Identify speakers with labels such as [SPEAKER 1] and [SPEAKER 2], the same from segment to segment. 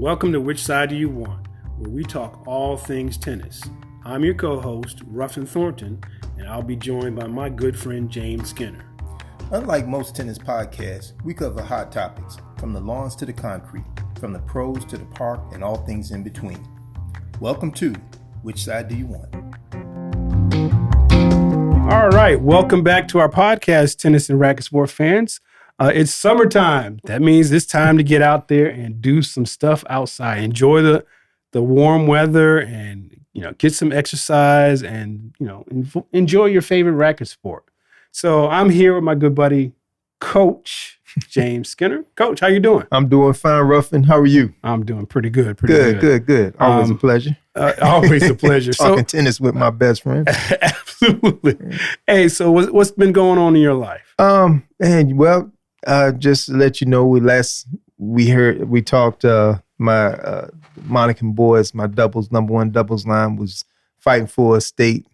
[SPEAKER 1] Welcome to Which Side Do You Want, where we talk all things tennis. I'm your co-host, Ruffin Thornton, and I'll be joined by my good friend, James Skinner.
[SPEAKER 2] Unlike most tennis podcasts, we cover hot topics, from the lawns to the concrete, from the pros to the park, and all things in between. Welcome to Which Side Do You Want?
[SPEAKER 1] All right, welcome back to our podcast, tennis and racket sport fans. It's summertime. That means it's time to get out there and do some stuff outside. Enjoy the warm weather and, get some exercise and, enjoy your favorite racket sport. So I'm here with my good buddy, Coach James Skinner. Coach, how you doing?
[SPEAKER 2] I'm doing fine, Ruffin. How are you?
[SPEAKER 1] I'm doing pretty good.
[SPEAKER 2] Good. Always a pleasure.
[SPEAKER 1] Always a pleasure.
[SPEAKER 2] Talking tennis with my best friend.
[SPEAKER 1] Absolutely. Hey, so what's been going on in your life?
[SPEAKER 2] Just to let you know, we talked, my Monaco boys, my number one doubles line was fighting for a state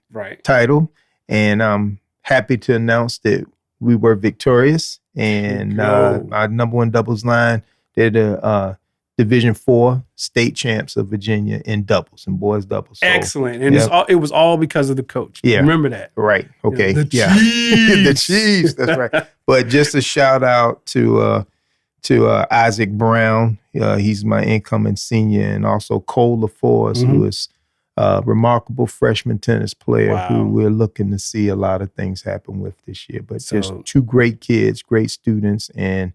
[SPEAKER 2] title. And I'm happy to announce that we were victorious. And our number one doubles line, they're the Division 4 state champs of Virginia in doubles, in boys doubles. So,
[SPEAKER 1] excellent. And it was all because of the coach.
[SPEAKER 2] Yeah.
[SPEAKER 1] Remember that.
[SPEAKER 2] Right. Okay.
[SPEAKER 1] The
[SPEAKER 2] Chiefs. The Chiefs. That's right. But just a shout out to Isaac Brown. He's my incoming senior, and also Cole LaForce, who is a remarkable freshman tennis player who we're looking to see a lot of things happen with this year. But just two great kids, great students, and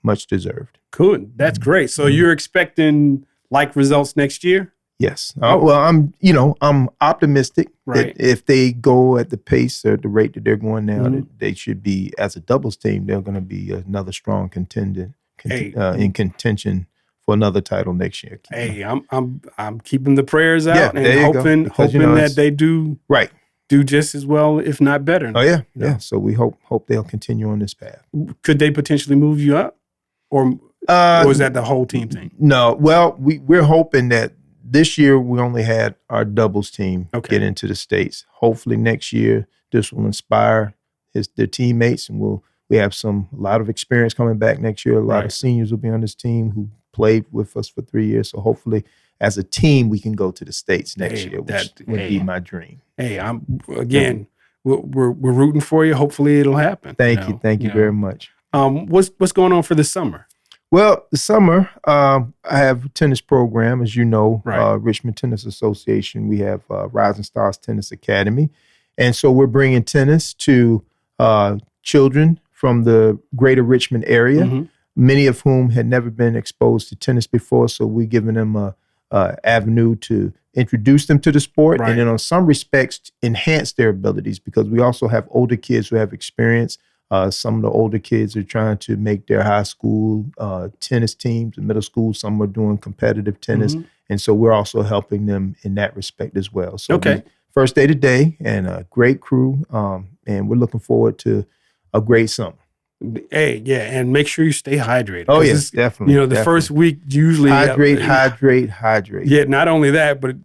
[SPEAKER 2] much deserved.
[SPEAKER 1] Cool. That's great. So you're expecting like results next year?
[SPEAKER 2] Yes. I'm optimistic that if they go at the pace or the rate that they're going now, that they should be, as a doubles team, they're going to be another strong contender in contention for another title next year.
[SPEAKER 1] Hey, I'm keeping the prayers out and hoping that they do just as well, if not better.
[SPEAKER 2] Oh yeah, yeah. So we hope they'll continue on this path.
[SPEAKER 1] Could they potentially move you up, or is that the whole team thing?
[SPEAKER 2] No. Well, we're hoping that this year we only had our doubles team get into the States. Hopefully next year this will inspire their teammates, and we have a lot of experience coming back next year. A lot of seniors will be on this team who played with us for 3 years. So hopefully, as a team, we can go to the States next year, which would be my dream.
[SPEAKER 1] Hey, we're rooting for you. Hopefully, it'll happen.
[SPEAKER 2] Thank you very much.
[SPEAKER 1] What's going on for this summer?
[SPEAKER 2] Well, the summer, I have a tennis program, as you know, Richmond Tennis Association. We have Rising Stars Tennis Academy. And so we're bringing tennis to children from the greater Richmond area, many of whom had never been exposed to tennis before. So we're giving them a avenue to introduce them to the sport and then on some respects enhance their abilities, because we also have older kids who have experience. Some of the older kids are trying to make their high school tennis teams, and middle school. Some are doing competitive tennis. And so we're also helping them in that respect as well. So first day today, and a great crew. And we're looking forward to a great summer.
[SPEAKER 1] Hey, yeah, and make sure you stay hydrated.
[SPEAKER 2] Oh, yes, definitely.
[SPEAKER 1] The first week usually
[SPEAKER 2] hydrate.
[SPEAKER 1] Yeah, not only that, but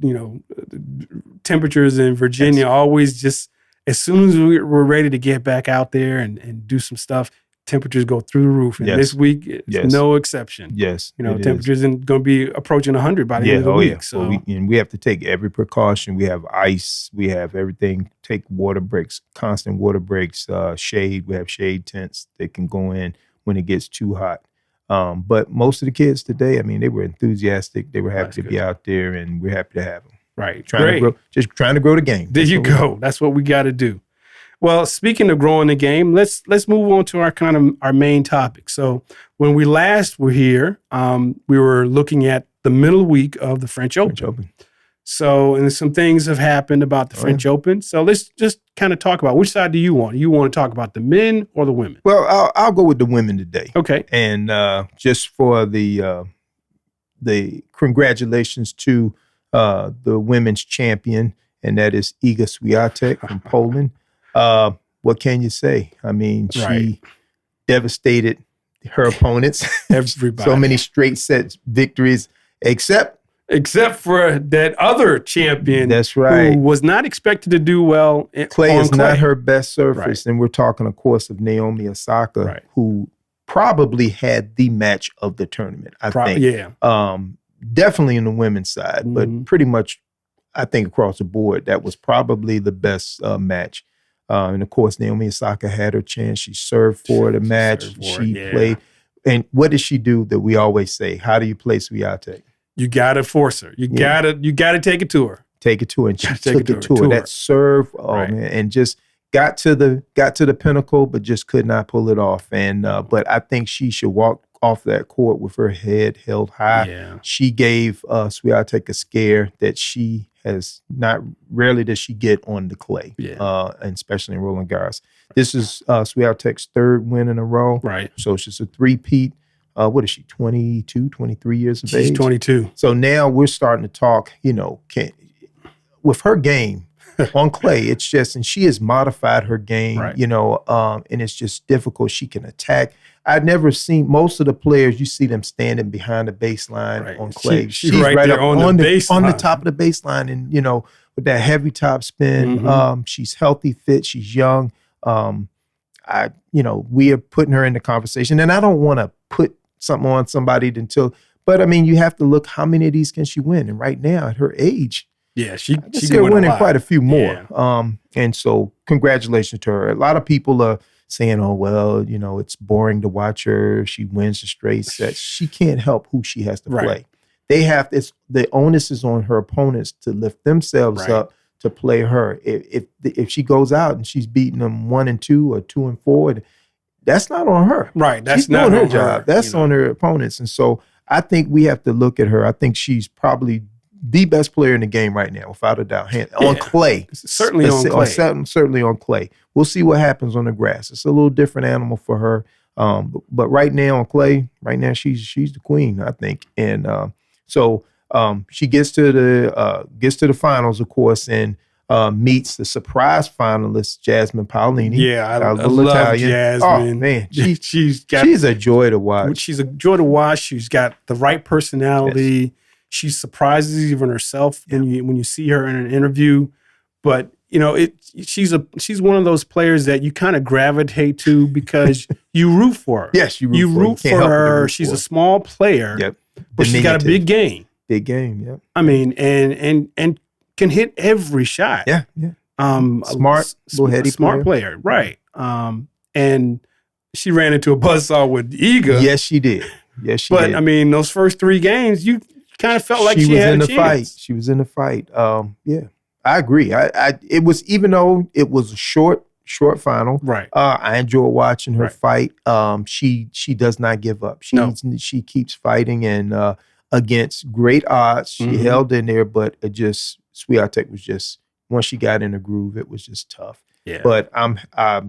[SPEAKER 1] temperatures in Virginia always just, as soon as we're ready to get back out there and do some stuff, temperatures go through the roof. And this week, it's no exception.
[SPEAKER 2] Yes.
[SPEAKER 1] Temperatures are going to be approaching 100 by the end of the week. Yeah. So
[SPEAKER 2] we have to take every precaution. We have ice. We have everything. Take water breaks, constant water breaks, shade. We have shade tents that can go in when it gets too hot. But most of the kids today, they were enthusiastic. They were happy to be out there, and we're happy to have them.
[SPEAKER 1] Right.
[SPEAKER 2] Trying to grow the game.
[SPEAKER 1] There you go. That's what we got to do. Well, speaking of growing the game, let's move on to our main topic. So when we last were here, we were looking at the middle week of the French Open. So, and some things have happened about the French Open. So let's just kind of talk about, which side do you want? You want to talk about the men or the women?
[SPEAKER 2] Well, I'll go with the women today.
[SPEAKER 1] Okay.
[SPEAKER 2] And just for the congratulations to the women's champion, and that is Iga Swiatek from Poland. What can you say? She devastated her opponents.
[SPEAKER 1] Everybody.
[SPEAKER 2] So many straight set victories, except
[SPEAKER 1] for that other champion.
[SPEAKER 2] That's right.
[SPEAKER 1] Who was not expected to do well.
[SPEAKER 2] Clay is not her best surface. And we're talking, of course, of Naomi Osaka, who probably had the match of the tournament, I think.
[SPEAKER 1] Yeah.
[SPEAKER 2] Definitely in the women's side, but pretty much, I think across the board, that was probably the best match. And of course, Naomi Osaka had her chance. She served for the match. She played. And what did she do that we always say? How do you play Swiatek?
[SPEAKER 1] You gotta force her. You gotta take it to her.
[SPEAKER 2] Take it to her. And she took it to her. That serve, man, and just got to the pinnacle, but just could not pull it off. And but I think she should walk off that court with her head held high.
[SPEAKER 1] Yeah.
[SPEAKER 2] She gave Swiatek a scare that she has not. Rarely does she get on the clay, and especially in Roland Garros. This is Swiatek's third win in a row.
[SPEAKER 1] Right.
[SPEAKER 2] So she's a three-peat. What is she, 22, 23 years of age?
[SPEAKER 1] She's 22.
[SPEAKER 2] So now we're starting to talk, with her game on clay, it's just, and she has modified her game, and it's just difficult. She can attack. I've never seen most of the players, you see them standing behind the baseline on clay. She's right up on the top of the baseline, and, with that heavy top spin. She's healthy, fit, she's young. We are putting her in the conversation, and I don't want to put something on somebody but I mean, you have to look, how many of these can she win? And right now at her age,
[SPEAKER 1] she
[SPEAKER 2] winning quite a few more. Yeah. And so congratulations to her. A lot of people are saying, oh, well, it's boring to watch her. She wins the straight sets. She can't help who she has to play. The onus is on her opponents to lift themselves up to play her. If she goes out and she's beating them 1-2 or 2-4, that's not on her.
[SPEAKER 1] Right. That's
[SPEAKER 2] she's
[SPEAKER 1] not
[SPEAKER 2] doing
[SPEAKER 1] on
[SPEAKER 2] her job. That's on her opponents. And so I think we have to look at her. I think she's probably the best player in the game right now, without a doubt. On clay.
[SPEAKER 1] Certainly on clay.
[SPEAKER 2] Certainly on clay. We'll see what happens on the grass. It's a little different animal for her. But right now on clay, she's the queen, I think. And so she gets to the finals, of course, and meets the surprise finalist, Jasmine Paolini.
[SPEAKER 1] Yeah, I love Italian. Jasmine.
[SPEAKER 2] Oh, man. She's a joy to watch.
[SPEAKER 1] She's a joy to watch. She's got the right personality. Yes. She surprises even herself when you see her in an interview. But, she's one of those players that you kind of gravitate to because you root for her.
[SPEAKER 2] Yes, you
[SPEAKER 1] root for her. She's a small player, but she's got a big game.
[SPEAKER 2] Big game, yeah.
[SPEAKER 1] I mean, and can hit every shot.
[SPEAKER 2] Yeah. Smart,
[SPEAKER 1] smart player, right? And she ran into a buzzsaw with Iga.
[SPEAKER 2] Yes, she did.
[SPEAKER 1] But I mean, those first 3 games, you kind of felt like she had a chance.
[SPEAKER 2] She was in the fight. Yeah, I agree. It was, even though it was a short final.
[SPEAKER 1] Right.
[SPEAKER 2] I enjoy watching her fight. She does not give up. She keeps fighting, and against great odds, she held in there. But Swiatek was just, once she got in a groove, it was just tough.
[SPEAKER 1] Yeah.
[SPEAKER 2] But I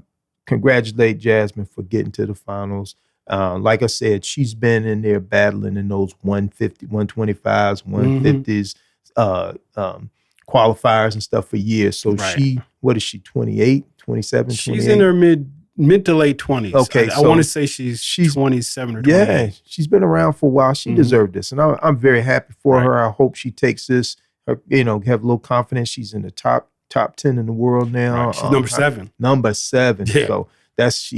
[SPEAKER 2] congratulate Jasmine for getting to the finals. Like I said, she's been in there battling in those 150, 125s, 150s, qualifiers and stuff for years. So what is she, 28, 27,
[SPEAKER 1] She's
[SPEAKER 2] 28?
[SPEAKER 1] in her mid to late 20s.
[SPEAKER 2] Okay.
[SPEAKER 1] I want to say she's 27 or 28.
[SPEAKER 2] Yeah, she's been around for a while. She deserved this. And I'm very happy for her. I hope she takes this, have a little confidence. She's in the top 10 in the world now.
[SPEAKER 1] Right. She's number 7.
[SPEAKER 2] Number 7.
[SPEAKER 1] Yeah.
[SPEAKER 2] So that's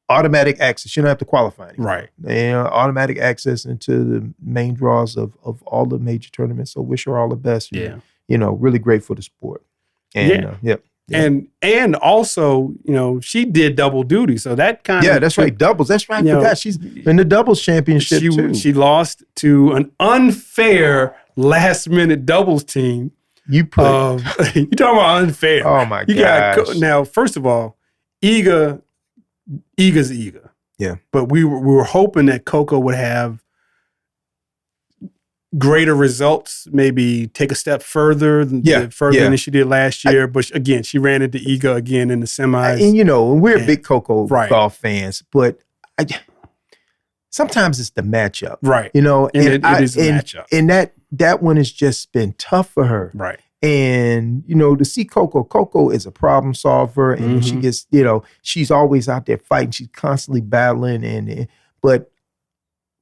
[SPEAKER 2] automatic access. You don't have to qualify anymore.
[SPEAKER 1] Right.
[SPEAKER 2] Automatic access into the main draws of all the major tournaments. So wish her all the best.
[SPEAKER 1] Yeah.
[SPEAKER 2] Really great for the sport. And
[SPEAKER 1] And also, she did double duty. So that kind of...
[SPEAKER 2] Yeah, that's right. Doubles. That's right. I forgot. She's in the doubles championship too.
[SPEAKER 1] She lost to an unfair last-minute doubles team.
[SPEAKER 2] You talking
[SPEAKER 1] about unfair.
[SPEAKER 2] Oh, my gosh.
[SPEAKER 1] Now, first of all, Iga's Iga.
[SPEAKER 2] Yeah.
[SPEAKER 1] But we were hoping that Coco would have greater results, maybe take a step further than she did last year. But again, she ran into Iga again in the semis.
[SPEAKER 2] And we're big Coco golf fans, but sometimes it's the matchup.
[SPEAKER 1] Right.
[SPEAKER 2] It
[SPEAKER 1] is a matchup.
[SPEAKER 2] And that one has just been tough for her.
[SPEAKER 1] Right.
[SPEAKER 2] And, to see Coco is a problem solver. And when she gets, she's always out there fighting. She's constantly battling. But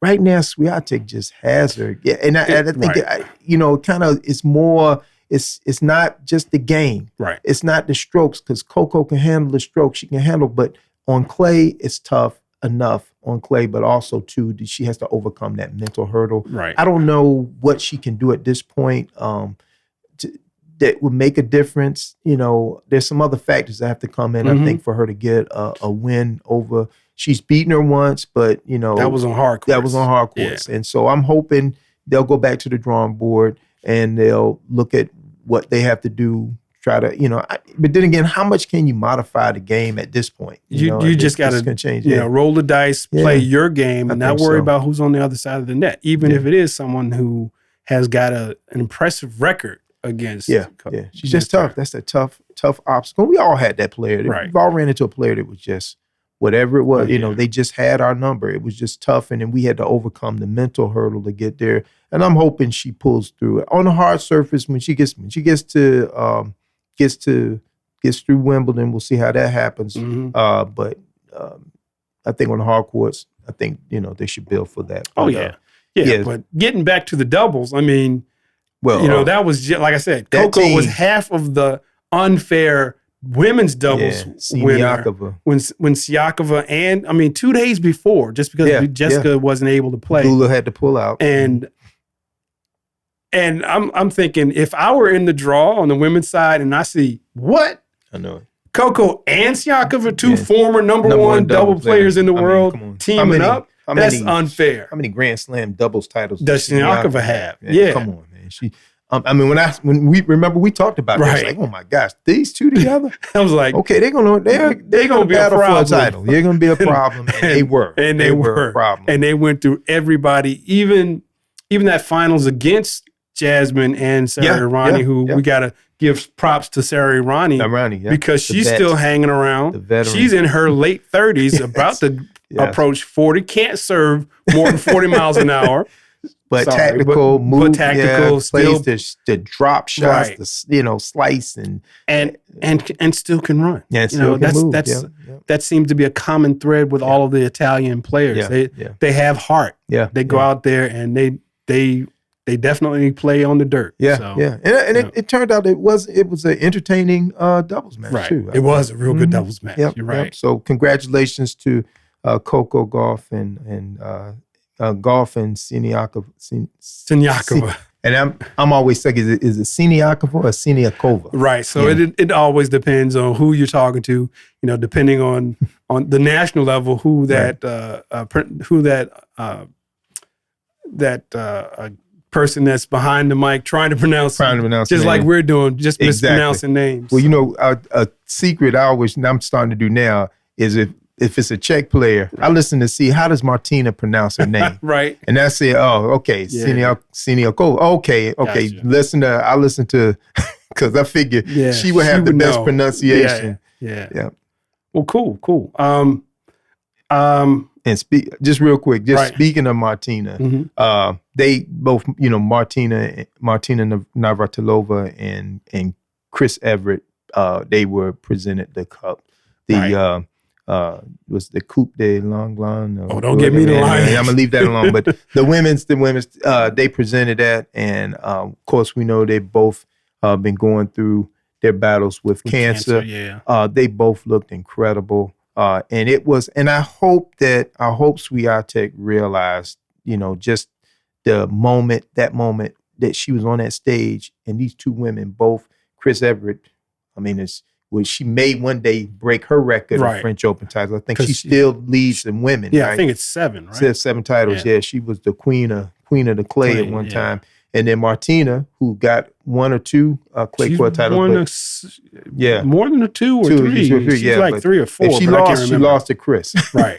[SPEAKER 2] right now, Swiatek just has her. Yeah, and I think, kind of it's more, it's not just the game.
[SPEAKER 1] Right.
[SPEAKER 2] It's not the strokes, because Coco can handle the strokes. She can handle, but on clay, it's tough. enough on clay, but also too, she has to overcome that mental hurdle.
[SPEAKER 1] Right.
[SPEAKER 2] I don't know what she can do at this point that would make a difference. There's some other factors that have to come in, I think, for her to get a win over. She's beaten her once, but
[SPEAKER 1] that was on hard courts.
[SPEAKER 2] That was on hard courts. And so I'm hoping they'll go back to the drawing board and they'll look at what they have to do. Try to, but then again, how much can you modify the game at this point?
[SPEAKER 1] You just got to change. Roll the dice, play your game, and not worry about who's on the other side of the net, even if it is someone who has got an impressive record against.
[SPEAKER 2] She's just tough. That's a tough obstacle. We all had that player. We've all ran into a player that was just whatever it was. They just had our number. It was just tough, and then we had to overcome the mental hurdle to get there. And I'm hoping she pulls through it on the hard surface when she gets through Wimbledon. We'll see how that happens. But I think on the hard courts, I think they should build for that. But,
[SPEAKER 1] but getting back to the doubles, I mean, that was just, like I said, Coco was half of the unfair women's doubles winner when Siakova, and I mean 2 days before, just because Jessica wasn't able to play,
[SPEAKER 2] Lula had to pull out,
[SPEAKER 1] and I'm thinking, if I were in the draw on the women's side and I see what
[SPEAKER 2] I know it.
[SPEAKER 1] Coco and Siakova, two former number one double players in the world, teaming up, that's unfair.
[SPEAKER 2] How many Grand Slam doubles titles
[SPEAKER 1] does Siakova have?
[SPEAKER 2] Come on, man. She. When we talked about this, like, oh my gosh, these two together.
[SPEAKER 1] I was like,
[SPEAKER 2] okay, they're gonna be a problem. They're gonna be a problem, and they were a problem.
[SPEAKER 1] And they went through everybody, even that finals against Jasmine and Sarah Irani, who we gotta give props to Sarah Irani, because she's still hanging around. She's in her late 30s, about to approach 40. Can't serve more than 40 miles an hour.
[SPEAKER 2] But tactical, plays the drop shots, the slice
[SPEAKER 1] and still can run.
[SPEAKER 2] Yeah,
[SPEAKER 1] that seems to be a common thread with all of the Italian players. They have heart. They go out there and they definitely play on the dirt.
[SPEAKER 2] It turned out it was an entertaining doubles match too.
[SPEAKER 1] It was a real good doubles match. You're right.
[SPEAKER 2] So congratulations to Coco Gauff and Golf and Siniakova. And I'm always thinking, is it Siniakova or Siniakova?
[SPEAKER 1] Right. So it always depends on who you're talking to. Depending on the national level, who that person that's behind the mic trying to pronounce just like we're doing, just mispronouncing names.
[SPEAKER 2] Well, a secret I'm starting to do now is if it's a Czech player, I listen to see how does Martina pronounce her name.
[SPEAKER 1] Right.
[SPEAKER 2] And I say, Siniakova. Okay. Gotcha. I listen to because I figure she would have the best pronunciation.
[SPEAKER 1] Yeah. Well, cool.
[SPEAKER 2] And just real quick, speaking of Martina, they both, Martina Navratilova and Chris Everett, they were presented the cup. Was the Coupe de Langlon?
[SPEAKER 1] Don't get me the line.
[SPEAKER 2] I'm gonna leave that alone. But the women's, they presented that, and of course we know they've both been going through their battles with cancer. They both looked incredible, and it was. And I hope Swiatek realized, just the moment that she was on that stage, and these two women, both Chris Everett. I mean, she may one day break her record of French Open titles. I think she still leads in women.
[SPEAKER 1] Yeah, right? I think it's 7, right?
[SPEAKER 2] She has 7 titles. Yeah, she was the queen of the clay at one time. And then Martina, who got 1 or 2 clay court titles.
[SPEAKER 1] More than 2 or 3. She's like 3 or 4.
[SPEAKER 2] If she lost to Chris.
[SPEAKER 1] Right.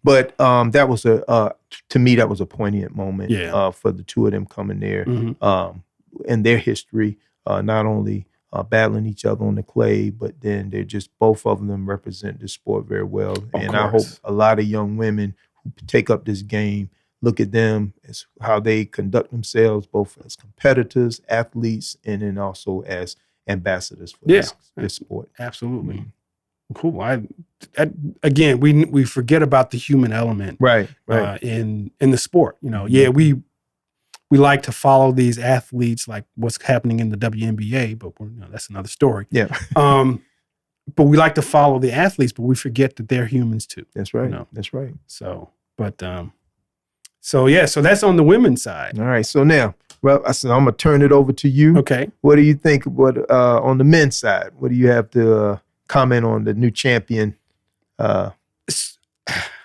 [SPEAKER 2] But that was to me, that was a poignant moment for the two of them coming there. And their history, not only battling each other on the clay, but then they're just, both of them represent the sport very well. I hope a lot of young women who take up this game look at them as how they conduct themselves, both as competitors, athletes, and then also as ambassadors for this sport.
[SPEAKER 1] Absolutely. Cool. Again, we forget about the human element,
[SPEAKER 2] right.
[SPEAKER 1] In the sport. We like to follow these athletes, like what's happening in the WNBA, but that's another story.
[SPEAKER 2] Yeah.
[SPEAKER 1] but we like to follow the athletes, but we forget that they're humans too.
[SPEAKER 2] That's right.
[SPEAKER 1] You know?
[SPEAKER 2] That's right.
[SPEAKER 1] So, but so that's on the women's side.
[SPEAKER 2] All right. So now, well, I'm gonna turn it over to you.
[SPEAKER 1] Okay.
[SPEAKER 2] What do you think? What on the men's side? What do you have to comment on the new champion?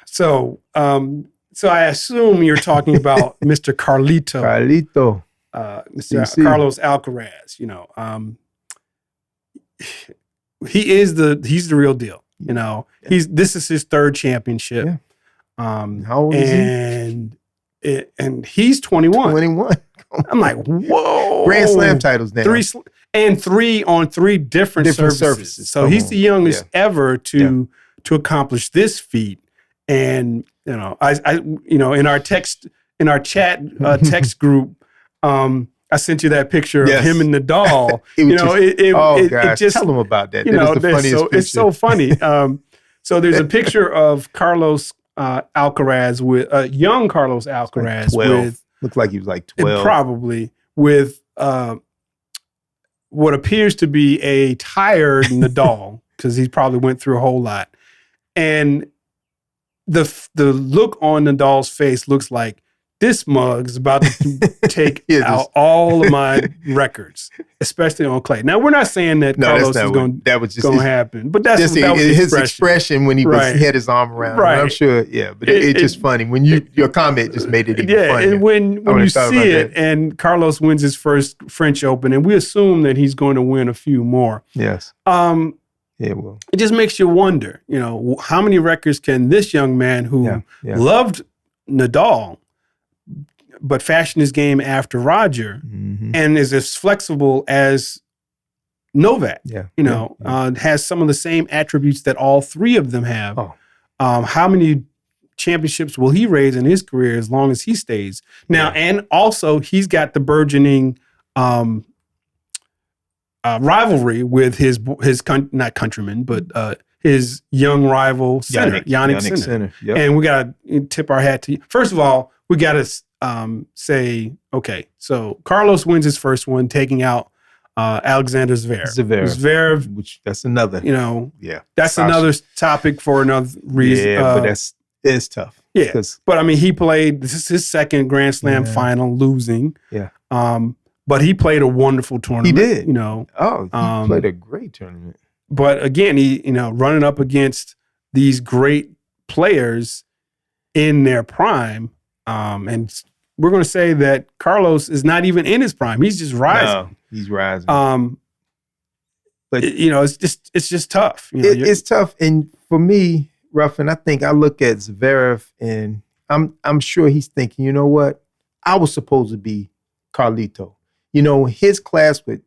[SPEAKER 1] So I assume you're talking about Mr.
[SPEAKER 2] Carlito.
[SPEAKER 1] Mr. Carlos Alcaraz. You know, he's the real deal. You know, this is his third championship.
[SPEAKER 2] Yeah. How old is
[SPEAKER 1] he? And he's 21.
[SPEAKER 2] 21.
[SPEAKER 1] I'm like, whoa!
[SPEAKER 2] Grand Slam titles now.
[SPEAKER 1] Three on three different surfaces. So he's the youngest ever to accomplish this feat. And you know, I in our chat text group, I sent you that picture of him and Nadal. It just
[SPEAKER 2] tell them about that.
[SPEAKER 1] You know, the funniest picture. It's so funny. So there's a picture of Carlos Alcaraz with young Carlos Alcaraz with.
[SPEAKER 2] Looked like he was like 12.
[SPEAKER 1] Probably with what appears to be a tired Nadal, because he probably went through a whole lot. And the look on Nadal's face looks like, this mug's about to take out all of my records, especially on clay. Now, we're not saying that Carlos is going to happen, but that was his
[SPEAKER 2] expression when he had his arm around him. I'm sure, but it's just funny. When your comment just made it even funnier.
[SPEAKER 1] And when you see it, and Carlos wins his first French Open, and we assume that he's going to win a few more.
[SPEAKER 2] Yes.
[SPEAKER 1] It just makes you wonder, you know, how many records can this young man who loved Nadal, but fashioned his game after Roger, and is as flexible as Novak, has some of the same attributes that all three of them have. How many championships will he raise in his career as long as he stays? Now, and also he's got the burgeoning rivalry with his not countryman, but his young rival, Yannick Sinner. Yep. And we got to tip our hat to you. First of all, we got to say, okay, so Carlos wins his first one, taking out Alexander Zverev.
[SPEAKER 2] Which that's another,
[SPEAKER 1] that's Sasha. Another topic for another reason.
[SPEAKER 2] Yeah, but it's tough.
[SPEAKER 1] Yeah, but I mean, he played, this is his second Grand Slam final, losing.
[SPEAKER 2] Yeah.
[SPEAKER 1] But he played a wonderful tournament.
[SPEAKER 2] He did.
[SPEAKER 1] You know.
[SPEAKER 2] Oh, he played a great tournament.
[SPEAKER 1] But again, he, running up against these great players in their prime. And we're going to say that Carlos is not even in his prime. He's just rising.
[SPEAKER 2] No, he's rising.
[SPEAKER 1] But it's just tough.
[SPEAKER 2] It's tough. And for me, Ruffin, I think I look at Zverev and I'm sure he's thinking, you know what? I was supposed to be Carlito. You know, his class with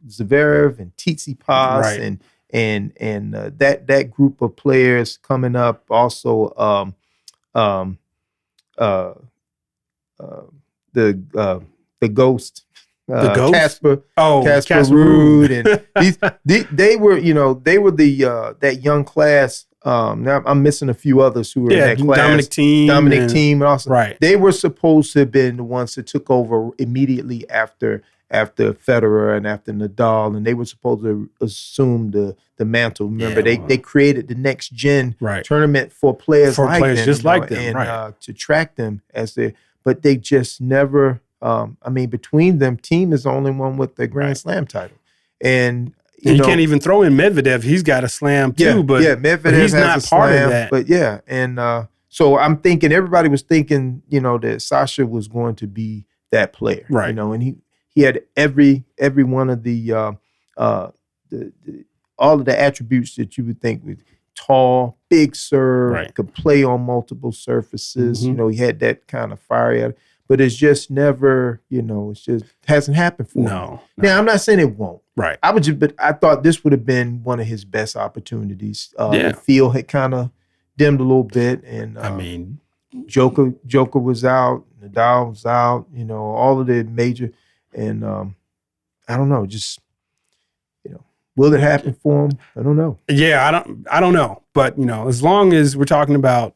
[SPEAKER 2] Zverev and Tsitsipas and that group of players coming up. Also, the ghost, Casper Ruud, and they were that young class. Now I'm missing a few others who were in that class. Dominic Thiem, and also they were supposed to have been the ones that took over immediately after Federer and after Nadal, and they were supposed to assume the mantle. Remember, they created the next gen tournament for players like them,
[SPEAKER 1] just like them,
[SPEAKER 2] and to track them but they just never. Between them, Thiem is the only one with the Grand Slam title, and
[SPEAKER 1] you can't even throw in Medvedev. He's got a slam too, but
[SPEAKER 2] Medvedev
[SPEAKER 1] he's not part of that.
[SPEAKER 2] But so I'm thinking everybody was thinking, that Sasha was going to be that player,
[SPEAKER 1] right?
[SPEAKER 2] And he had every one of the all of the attributes that you would think with tall, big serve, could play on multiple surfaces. He had that kind of fire. But it's just never, it's just hasn't happened for him.
[SPEAKER 1] No.
[SPEAKER 2] Now I'm not saying it won't.
[SPEAKER 1] Right.
[SPEAKER 2] But I thought this would have been one of his best opportunities. The field had kind of dimmed a little bit, and Joker was out, Nadal was out. All of the major, and I don't know. Just will it happen for him? I don't know.
[SPEAKER 1] Yeah, I don't know. But as long as we're talking about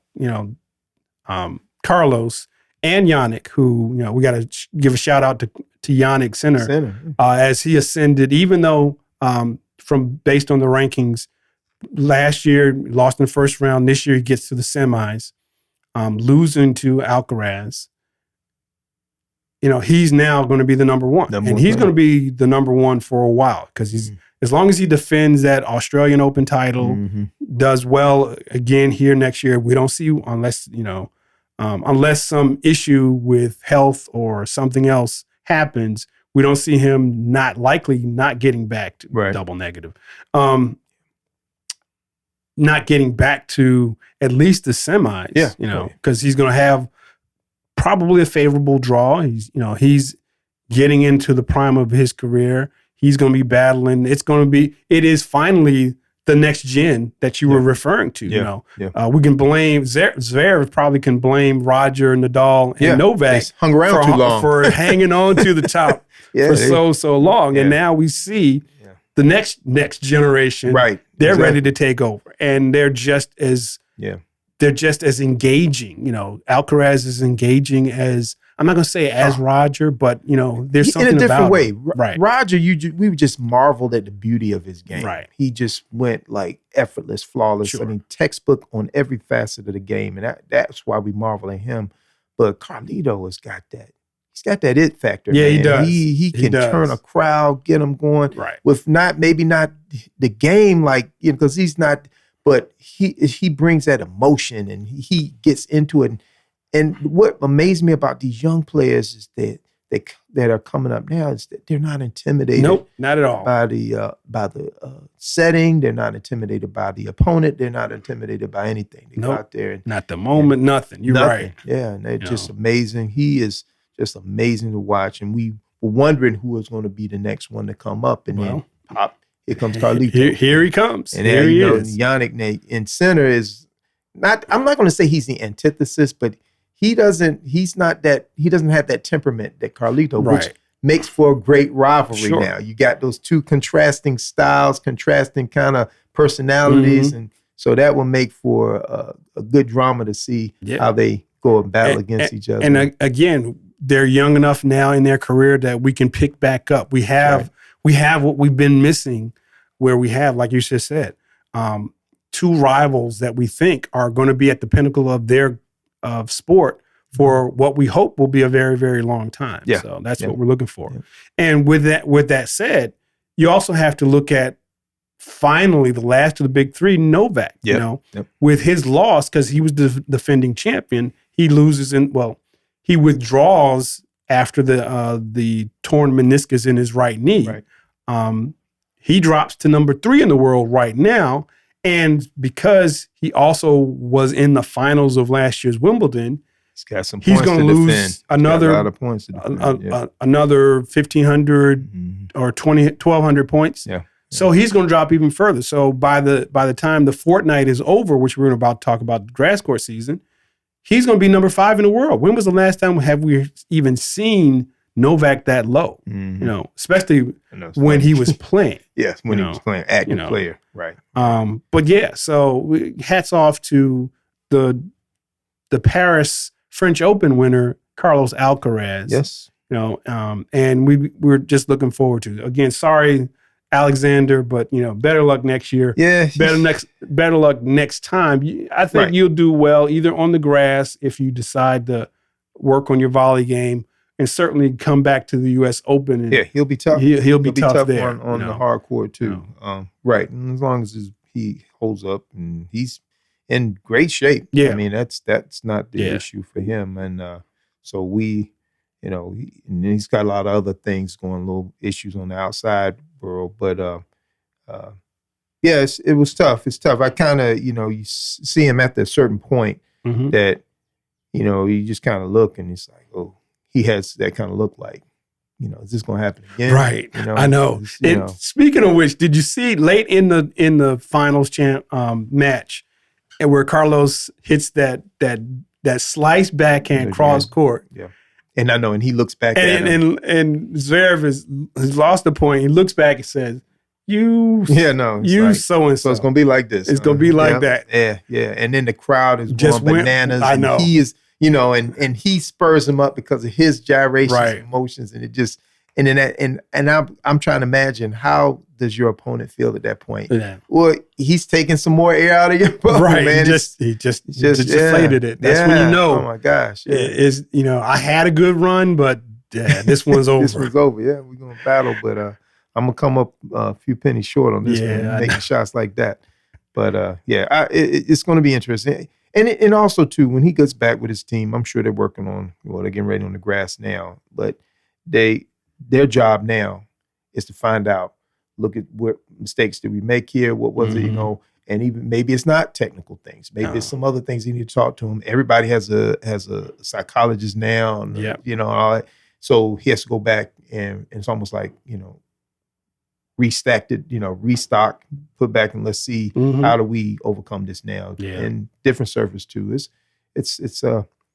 [SPEAKER 1] Carlos and Yannick, who, we got to give a shout out to Yannick Sinner. As he ascended, even though based on the rankings, Last year, lost in the first round. This year, he gets to the semis, losing to Alcaraz. He's now going to be the number one. And he's going to be the number one for a while because he's as long as he defends that Australian Open title, does well again here next year. We don't see unless some issue with health or something else happens. We don't see him not getting back to double negative. Not getting back to at least the semis, because he's going to have probably a favorable draw. He's getting into the prime of his career. He's going to be battling. It is finally the next gen that you were referring to. We can blame Zverev probably can blame Roger, Nadal, and Novak
[SPEAKER 2] hung around too long
[SPEAKER 1] for hanging on to the top for so long. And now we see the next generation. They're ready to take over, and they're just as engaging. Alcaraz is engaging as, I'm not going to say as Roger, but there's something
[SPEAKER 2] in a different
[SPEAKER 1] about
[SPEAKER 2] way.
[SPEAKER 1] him. Right.
[SPEAKER 2] Roger, we just marveled at the beauty of his game.
[SPEAKER 1] Right.
[SPEAKER 2] He just went like effortless, flawless.
[SPEAKER 1] Sure.
[SPEAKER 2] I mean, textbook on every facet of the game, and that's why we marvel at him. But Carlito has got that. He's got that it factor.
[SPEAKER 1] Yeah,
[SPEAKER 2] man.
[SPEAKER 1] he does.
[SPEAKER 2] He can turn a crowd, get them going.
[SPEAKER 1] Right.
[SPEAKER 2] With maybe not the game because he's not. But he brings that emotion and he gets into it. And what amazed me about these young players is that are coming up now is that they're not intimidated.
[SPEAKER 1] Nope, not at all.
[SPEAKER 2] By the setting, they're not intimidated by the opponent. They're not intimidated by anything. They go out there and
[SPEAKER 1] not the moment, nothing. You're
[SPEAKER 2] nothing.
[SPEAKER 1] right.
[SPEAKER 2] Yeah, and they're just amazing. He is just amazing to watch. And we were wondering who was going to be the next one to come up, and then pop. Here comes Carlito.
[SPEAKER 1] Here he comes.
[SPEAKER 2] And
[SPEAKER 1] here he is.
[SPEAKER 2] Yannick in center is not, I'm not going to say he's the antithesis, but he doesn't have that temperament that Carlito, which makes for a great rivalry now. You got those two contrasting styles, contrasting kind of personalities. And so that will make for a good drama to see how they go and battle against each other.
[SPEAKER 1] And again, they're young enough now in their career that we can pick back up. We have what we've been missing, where we have, like you just said, two rivals that we think are going to be at the pinnacle of their sport for what we hope will be a very, very long time.
[SPEAKER 2] Yeah.
[SPEAKER 1] So that's what we're looking for. Yeah. And with that said, you also have to look at finally the last of the big three, Novak. With his loss, because he was the defending champion, he withdraws after the torn meniscus in his right knee. Right. He drops to number 3 in the world right now. And because he also was in the finals of last year's Wimbledon, he's going to lose another
[SPEAKER 2] a lot of points to defend.
[SPEAKER 1] Another 1,500 or 1,200 points.
[SPEAKER 2] Yeah.
[SPEAKER 1] So he's going to drop even further. So by the time the fortnight is over, which we're about to talk about the grass court season, he's going to be number 5 in the world. When was the last time have we even seen Novak that low? Especially when he was playing.
[SPEAKER 2] Yes, when he was playing, active player, right?
[SPEAKER 1] But so hats off to the Paris French Open winner Carlos Alcaraz.
[SPEAKER 2] Yes,
[SPEAKER 1] and we're just looking forward to it. Again, sorry, Alexander, but better luck next year.
[SPEAKER 2] Yeah,
[SPEAKER 1] better luck next time. I think you'll do well either on the grass if you decide to work on your volley game, and certainly come back to the U.S. Open. And
[SPEAKER 2] he'll be tough.
[SPEAKER 1] He'll be tough there
[SPEAKER 2] on the hard court too. Right, and as long as he holds up and he's in great shape. Yeah, I mean that's not the issue for him, and so we, and he's got a lot of other things going, little issues on the outside world, but it was tough. It's tough. I kind of you see him at a certain point that you just kind of look and it's like, oh. He has that kind of look like, is this going to happen again?
[SPEAKER 1] Right. I know. And speaking of which, did you see late in the finals match, and where Carlos hits that slice backhand cross court?
[SPEAKER 2] Yeah. And I know, and he looks back at
[SPEAKER 1] him. And Zverev has lost the point. He looks back and says, so and so.
[SPEAKER 2] So it's going to be like this.
[SPEAKER 1] It's going to be like that.
[SPEAKER 2] Yeah, yeah. And then the crowd is going bananas.
[SPEAKER 1] I know.
[SPEAKER 2] And he is, and he spurs him up because of his gyrations and emotions, and And then I'm trying to imagine, how does your opponent feel at that point?
[SPEAKER 1] Yeah.
[SPEAKER 2] Well, he's taking some more air out of your bubble,
[SPEAKER 1] right.
[SPEAKER 2] man.
[SPEAKER 1] He just deflated it. That's when you know.
[SPEAKER 2] Oh my gosh. Yeah.
[SPEAKER 1] Is I had a good run, but this one's over.
[SPEAKER 2] This one's over. Yeah, we're gonna battle, but I'm gonna come up a few pennies short on this one, making shots like that. But it's gonna be interesting. And also too, when he gets back with his team, I'm sure they're working on. Well, they're getting ready on the grass now, but their job now is to find out, look at what mistakes did we make here, what was it, and even maybe it's not technical things, maybe it's some other things you need to talk to him. Everybody has a psychologist now, and, all that. So he has to go back and it's almost like restock, put back, and let's see how do we overcome this now. And different surface too. It's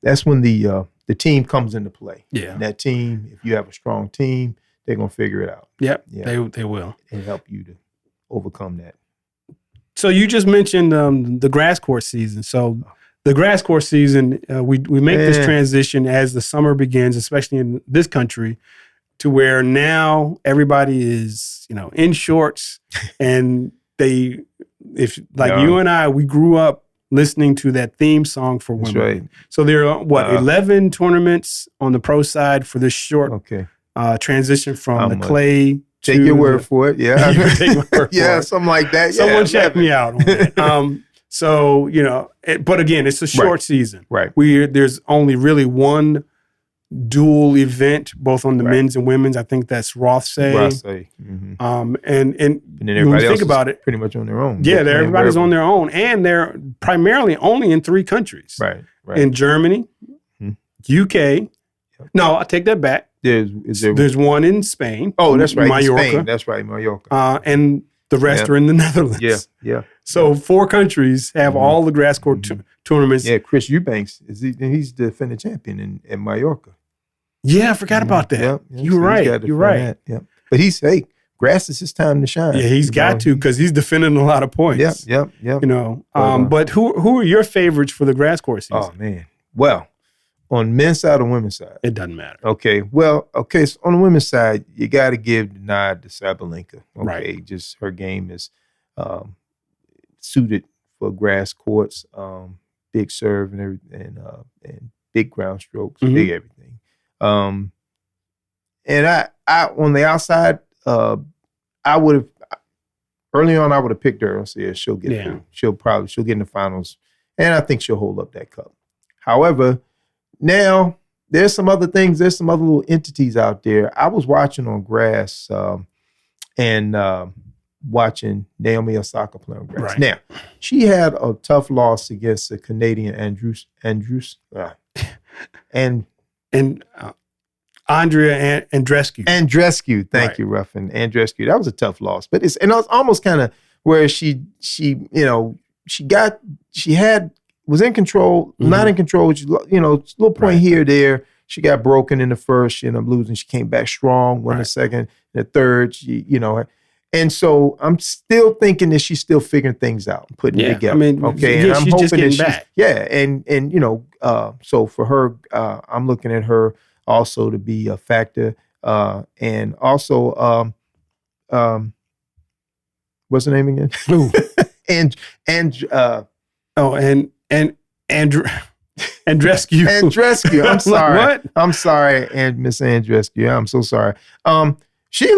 [SPEAKER 2] that's when the team comes into play. Yeah. And that team, if you have a strong team, they're gonna figure it out.
[SPEAKER 1] Yep. Yeah. They will.
[SPEAKER 2] And help you to overcome that.
[SPEAKER 1] So you just mentioned the grass court season. So the grass court season, we make this transition as the summer begins, especially in this country, to where now everybody is, in shorts, and you and I, we grew up listening to that theme song for women. That's right. So there are 11 tournaments on the pro side for this short transition from the clay.
[SPEAKER 2] Take your word for it. Yeah.
[SPEAKER 1] Take my word for it.
[SPEAKER 2] Something like that.
[SPEAKER 1] Someone check me out on that. So, but again, it's a short season.
[SPEAKER 2] Right.
[SPEAKER 1] There's only really one dual event, both on the men's and women's. I think that's Rothsay.
[SPEAKER 2] Mm-hmm.
[SPEAKER 1] And
[SPEAKER 2] then everybody else think about it, pretty much on their own.
[SPEAKER 1] Yeah, everybody's on their own, and they're primarily only in 3 countries.
[SPEAKER 2] Right.
[SPEAKER 1] In Germany, UK. No, I take that back. There's one in Spain.
[SPEAKER 2] Oh, that's right,
[SPEAKER 1] Mallorca.
[SPEAKER 2] Spain. That's right, Mallorca.
[SPEAKER 1] And the rest are in the Netherlands.
[SPEAKER 2] Yeah.
[SPEAKER 1] So 4 countries have all the grass court tournaments.
[SPEAKER 2] Yeah, Chris Eubanks he's the defending champion in Mallorca.
[SPEAKER 1] Yeah, I forgot about that.
[SPEAKER 2] Yep.
[SPEAKER 1] You're right. You're right.
[SPEAKER 2] Yep. But grass is his time to shine.
[SPEAKER 1] Yeah, he's got to, because he's defending a lot of points.
[SPEAKER 2] Yep.
[SPEAKER 1] But who are your favorites for the grass court season?
[SPEAKER 2] Oh man. Well, on men's side or women's side?
[SPEAKER 1] It doesn't matter.
[SPEAKER 2] Okay. Well, so on the women's side, you got to give the nod to Sabalenka. Okay. Right. Just her game is suited for grass courts, big serve and everything, and big ground strokes, big everything. And I on the outside, I would have early on. I would have picked her and said she'll get through. She'll get in the finals, and I think she'll hold up that cup. However, now there's some other things. There's some other little entities out there. I was watching on grass and watching Naomi Osaka play on grass. Right. Now she had a tough loss against the Canadian Andrews, and
[SPEAKER 1] Andrea Andreescu.
[SPEAKER 2] Andreescu, thank you, Ruffin. Andreescu. That was a tough loss, but it was almost kind of where she was in control, not in control. She, little point here, there. She got broken in the first. She ended up losing. She came back strong. Won the second, the third. And so I'm still thinking that she's still figuring things out, putting it together. I mean, and I'm
[SPEAKER 1] she's
[SPEAKER 2] hoping
[SPEAKER 1] just getting
[SPEAKER 2] that
[SPEAKER 1] back.
[SPEAKER 2] So for her, I'm looking at her also to be a factor, and also, what's her name again?
[SPEAKER 1] Who?
[SPEAKER 2] Andreescu.
[SPEAKER 1] Andreescu.
[SPEAKER 2] I'm sorry.
[SPEAKER 1] What?
[SPEAKER 2] I'm sorry, and Miss Andreescu. I'm so sorry. She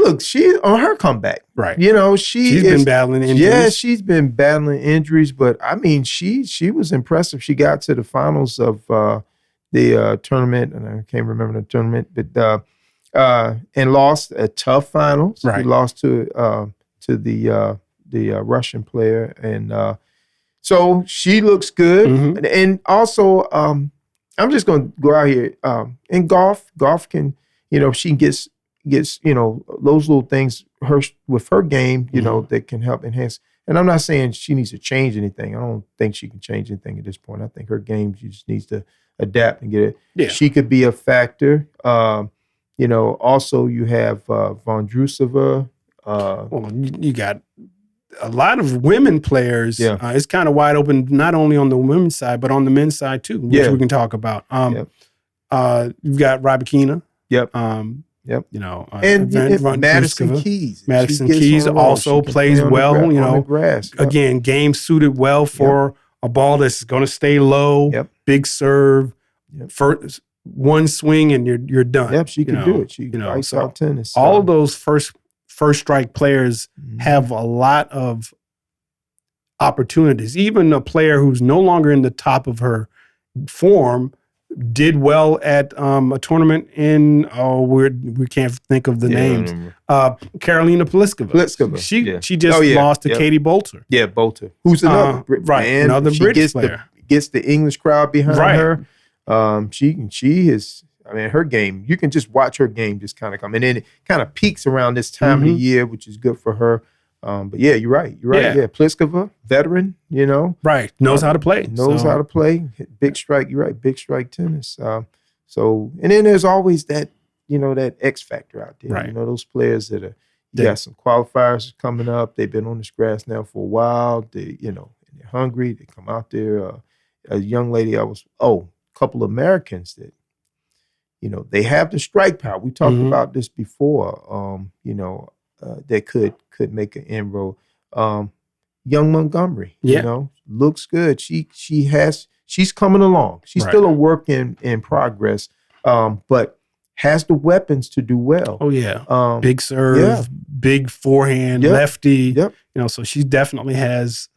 [SPEAKER 2] on her comeback. Right. She's
[SPEAKER 1] been battling injuries.
[SPEAKER 2] Yeah, she's been battling injuries, but I mean, she was impressive. She got to the finals of the tournament, and I can't remember the tournament, but and lost a tough finals. Right. He lost to the Russian player, and so she looks good. Mm-hmm. And also, I'm just going to go out here in golf. Golf can, she gets those little things with her game, that can help enhance. And I'm not saying she needs to change anything. I don't think she can change anything at this point. I think her game, she just needs to adapt and get it. Yeah. She could be a factor. Also you have Vondrousova.
[SPEAKER 1] Well, you got a lot of women players. Yeah. It's kind of wide open, not only on the women's side, but on the men's side too, which we can talk about. You've got Rybakina.
[SPEAKER 2] Yep. Yep.
[SPEAKER 1] You know,
[SPEAKER 2] and Madison Keys.
[SPEAKER 1] Madison Keys also plays well. You know,
[SPEAKER 2] grass. Yep.
[SPEAKER 1] Again, game suited well for a ball that's going to stay low.
[SPEAKER 2] Yep.
[SPEAKER 1] Big serve.
[SPEAKER 2] Yep.
[SPEAKER 1] First one swing and you're done.
[SPEAKER 2] Yep, she can do it. She lights out tennis.
[SPEAKER 1] All of those first strike players have a lot of opportunities. Even a player who's no longer in the top of her form did well at a tournament in we can't think of the names. Karolina Pliskova. She just lost to Katie Bolter.
[SPEAKER 2] Yeah, Bolter. Who's another
[SPEAKER 1] another British player.
[SPEAKER 2] Gets the English crowd behind her. She is. I mean, her game. You can just watch her game just kind of come, and then it kind of peaks around this time of the year, which is good for her. But yeah, you're right. Yeah, Pliskova, veteran. You know,
[SPEAKER 1] knows how to play.
[SPEAKER 2] How to play. Big strike. You're right. Big strike tennis. So, and then there's always that that X factor out there.
[SPEAKER 1] Right.
[SPEAKER 2] You know, those players that are. You got some qualifiers coming up. They've been on this grass now for a while. They're hungry. They come out there. A young lady, a couple of Americans that, they have the strike power. We talked about this before. That could make an inroad. Young Montgomery, looks good. She's coming along. She's still a work in progress, but has the weapons to do well.
[SPEAKER 1] Oh yeah, big serve, big forehand, lefty. Yep. So she definitely has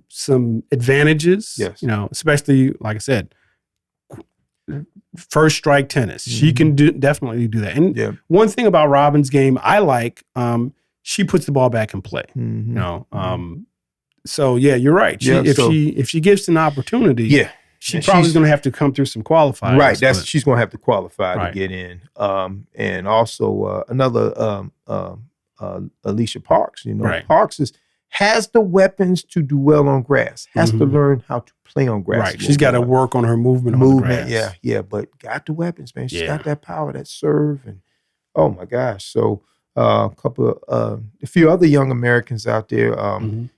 [SPEAKER 1] some advantages.
[SPEAKER 2] Yes.
[SPEAKER 1] Especially like I said, first strike tennis. She can definitely do that. And one thing about Robin's game I like, she puts the ball back in play. So yeah, you're right. If she gives an opportunity, she's probably going to have to come through some qualifiers.
[SPEAKER 2] Right. She's going to have to qualify to get in. And also another Alicia Parks. Parks has the weapons to do well on grass. Has to learn how to play on grass.
[SPEAKER 1] Right. She's got to work on her movement on the grass.
[SPEAKER 2] Yeah. But got the weapons, man. She's got that power, that serve, and oh my gosh. So a few other young Americans out there. I'm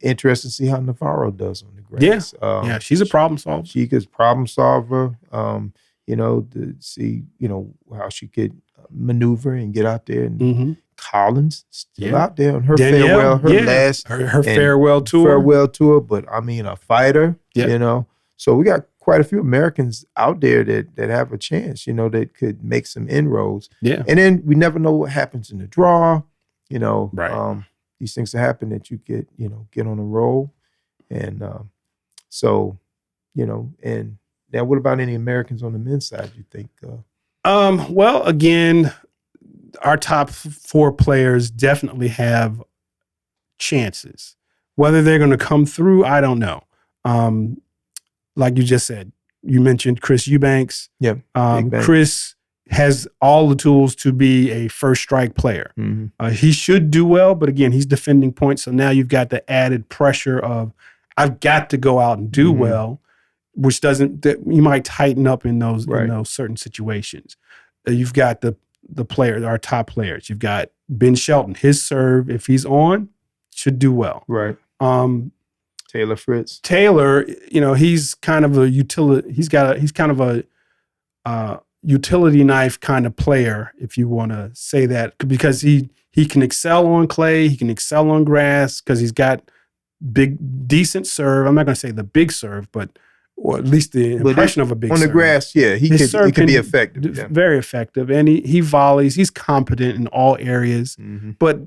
[SPEAKER 2] interested to see how Navarro does on the grass.
[SPEAKER 1] Yeah, she's a problem solver.
[SPEAKER 2] She is a problem solver. To see how she could maneuver and get out there. And Collins still out there on her farewell, her
[SPEAKER 1] farewell tour.
[SPEAKER 2] But I mean, a fighter. So we got quite a few Americans out there that have a chance. That could make some inroads.
[SPEAKER 1] Yeah,
[SPEAKER 2] and then we never know what happens in the draw.
[SPEAKER 1] Right.
[SPEAKER 2] These things that happen that you get on a roll, and and now what about any Americans on the men's side? You think?
[SPEAKER 1] Well, again, our top 4 players definitely have chances. Whether they're going to come through, I don't know. Like you just said, you mentioned Chris Eubanks.
[SPEAKER 2] Yeah.
[SPEAKER 1] Chris has all the tools to be a first strike player. He should do well, but again, he's defending points. So now you've got the added pressure of, I've got to go out and do well, which you might tighten up in those certain situations. You've got the players, our top players. You've got Ben Shelton. His serve, if he's on, should do well.
[SPEAKER 2] Right. Taylor Fritz.
[SPEAKER 1] Taylor, he's kind of a utility. He's kind of a utility knife kind of player, if you want to say that, because he can excel on clay, he can excel on grass because he's got decent serve. I'm not going to say the big serve, or at least the impression of a big serve.
[SPEAKER 2] On the grass, he can be effective.
[SPEAKER 1] Very effective. And he volleys. He's competent in all areas. But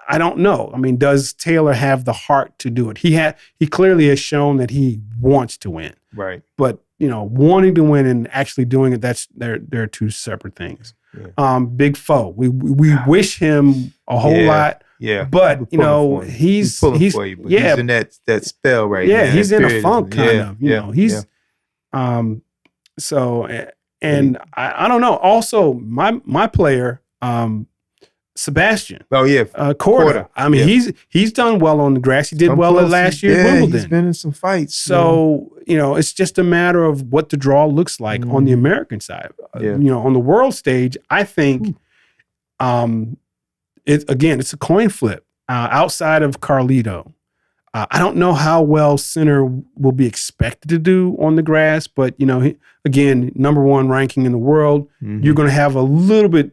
[SPEAKER 1] I don't know. I mean, does Taylor have the heart to do it? He clearly has shown that he wants to win.
[SPEAKER 2] Right.
[SPEAKER 1] But, wanting to win and actually doing it, they're two separate things. Yeah. Big Foe. We wish him a whole lot.
[SPEAKER 2] Yeah,
[SPEAKER 1] but he's
[SPEAKER 2] pulling for you. But he's in that spell right now.
[SPEAKER 1] Yeah, he's in a funk kind of. He's so and I don't know. Also, my player, Sebastian.
[SPEAKER 2] Oh yeah,
[SPEAKER 1] Korda. I mean, he's done well on the grass. He did well at last year's Wimbledon.
[SPEAKER 2] He's been in some fights.
[SPEAKER 1] So it's just a matter of what the draw looks like on the American side. On the world stage, I think. It's a coin flip. Outside of Carlito, I don't know how well center will be expected to do on the grass, but again, number 1 ranking in the world, you're going to have a little bit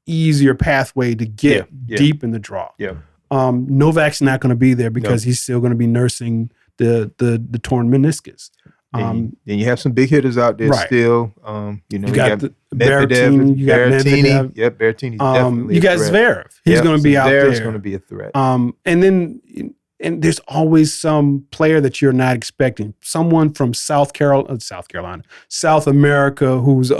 [SPEAKER 1] easier pathway to get deep in the draw.
[SPEAKER 2] Yeah.
[SPEAKER 1] Novak's not going to be there because he's still going to be nursing the torn meniscus.
[SPEAKER 2] Then you have some big hitters out there still. You
[SPEAKER 1] got Berrettini, you got Medvedev.
[SPEAKER 2] Yep, Berrettini's definitely
[SPEAKER 1] you got Zverev. He's going to be out there.
[SPEAKER 2] Zverev's going to be a threat.
[SPEAKER 1] And there's always some player that you're not expecting. Someone from South America, who's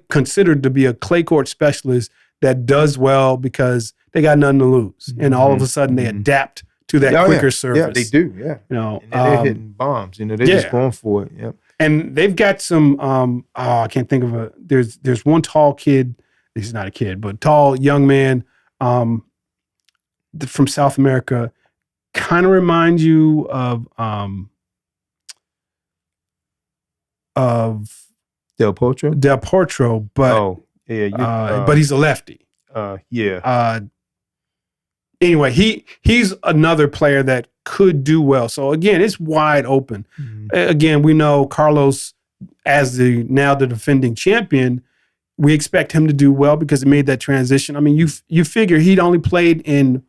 [SPEAKER 1] considered to be a clay court specialist that does well because they got nothing to lose, and all of a sudden they adapt to that quicker surface.
[SPEAKER 2] Yeah, they do. Yeah, and they're hitting bombs. They're just going for it. Yep.
[SPEAKER 1] And they've got some. I can't think of There's one tall kid. He's not a kid, but tall young man from South America. Kind of reminds you of
[SPEAKER 2] Del
[SPEAKER 1] Potro, but but he's a lefty. Anyway, he's another player that could do well. So again, it's wide open. Again, we know Carlos as the defending champion. We expect him to do well because he made that transition. I mean, you figure he'd only played in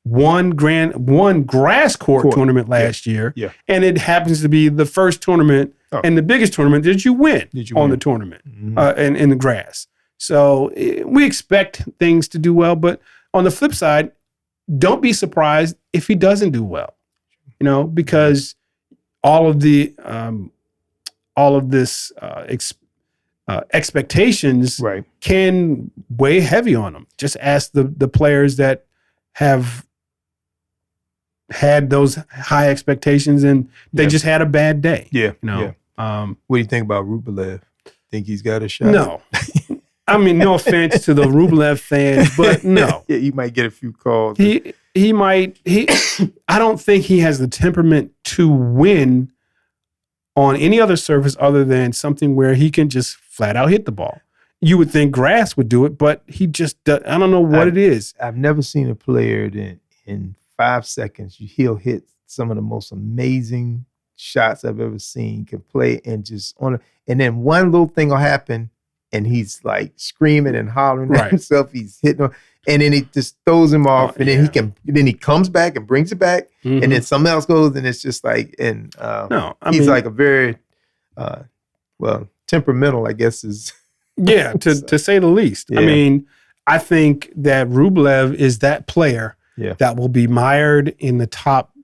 [SPEAKER 1] one grass court tournament last year, and it happens to be the first tournament and the biggest tournament that you win on the tournament and in the grass. So we expect things to do well, but on the flip side, don't be surprised if he doesn't do well, because all of this expectations can weigh heavy on him. Just ask the players that have had those high expectations and they just had a bad day.
[SPEAKER 2] What do you think about Rublev? Think he's got a shot?
[SPEAKER 1] No. I mean, no offense to the Rublev fans, but no.
[SPEAKER 2] He might get a few calls.
[SPEAKER 1] He might. I don't think he has the temperament to win on any other surface other than something where he can just flat out hit the ball. You would think grass would do it, but he just does. I don't know what it is.
[SPEAKER 2] I've never seen a player that in 5 seconds he'll hit some of the most amazing shots I've ever seen. Can play and and then one little thing will happen and he's like screaming and hollering at himself. He's hitting him, and then he just throws him off, and then he comes back and brings it back, and then something else goes, and it's just like he's like a very temperamental, I guess is
[SPEAKER 1] to say the least. I mean, I think that Rublev is that player that will be mired in the top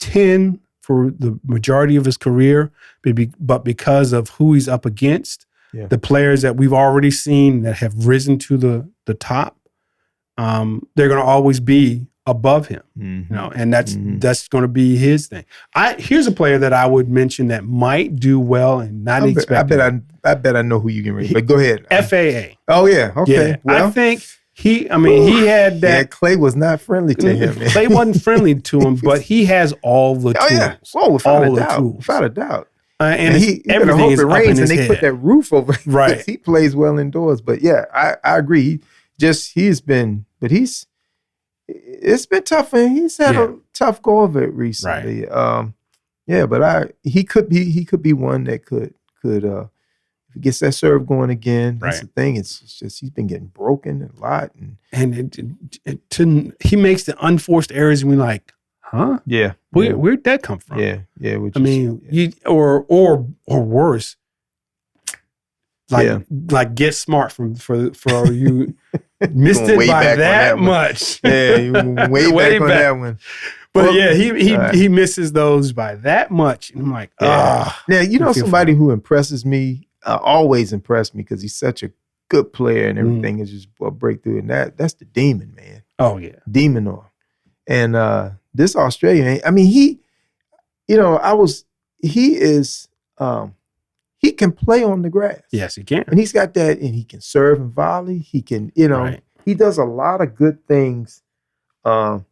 [SPEAKER 1] 10 for the majority of his career, but because of who he's up against, the players that we've already seen that have risen to the top, they're going to always be above him, and that's going to be his thing. Here's a player that I would mention that might do well and not expect.
[SPEAKER 2] I bet I know who you can read, but go ahead.
[SPEAKER 1] FAA.
[SPEAKER 2] Oh yeah, okay.
[SPEAKER 1] Yeah. Well, I think he had that.
[SPEAKER 2] Yeah, Clay was not friendly to him. Man.
[SPEAKER 1] Clay wasn't friendly to him, but he has all the tools.
[SPEAKER 2] Yeah. Oh, without a doubt.
[SPEAKER 1] And
[SPEAKER 2] everything is up in his head. Put that roof over.
[SPEAKER 1] Right.
[SPEAKER 2] He plays well indoors, but I agree. It's been tough, and he's had a tough go of it recently. Right. But he could be one that could if he gets that serve going again. That's the thing. It's just he's been getting broken a lot,
[SPEAKER 1] and he makes the unforced errors, and we're like, huh?
[SPEAKER 2] Yeah.
[SPEAKER 1] Where'd that come from?
[SPEAKER 2] Yeah.
[SPEAKER 1] Or worse. Like get smart for you missed it by that much.
[SPEAKER 2] Yeah, you way back on that one.
[SPEAKER 1] But he misses those by that much. And I'm like,
[SPEAKER 2] Now, somebody who impresses me, always impressed me because he's such a good player and everything is just a breakthrough. And that's the Demon, man.
[SPEAKER 1] Oh, yeah.
[SPEAKER 2] Demonor. And this Australian, I mean, he can play on the grass.
[SPEAKER 1] Yes, he can.
[SPEAKER 2] And he's got that, and he can serve and volley. He can, he does a lot of good things that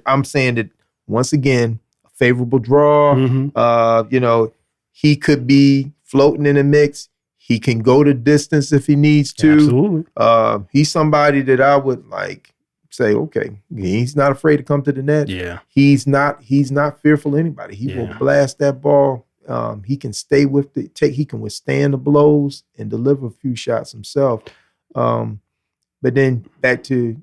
[SPEAKER 2] I'm saying that, once again, a favorable draw. He could be floating in the mix. He can go the distance if he needs to.
[SPEAKER 1] Absolutely.
[SPEAKER 2] He's somebody that I would say, okay, he's not afraid to come to the net.
[SPEAKER 1] Yeah.
[SPEAKER 2] He's not fearful of anybody. He will blast that ball. He can stay with he can withstand the blows and deliver a few shots himself. But then back to,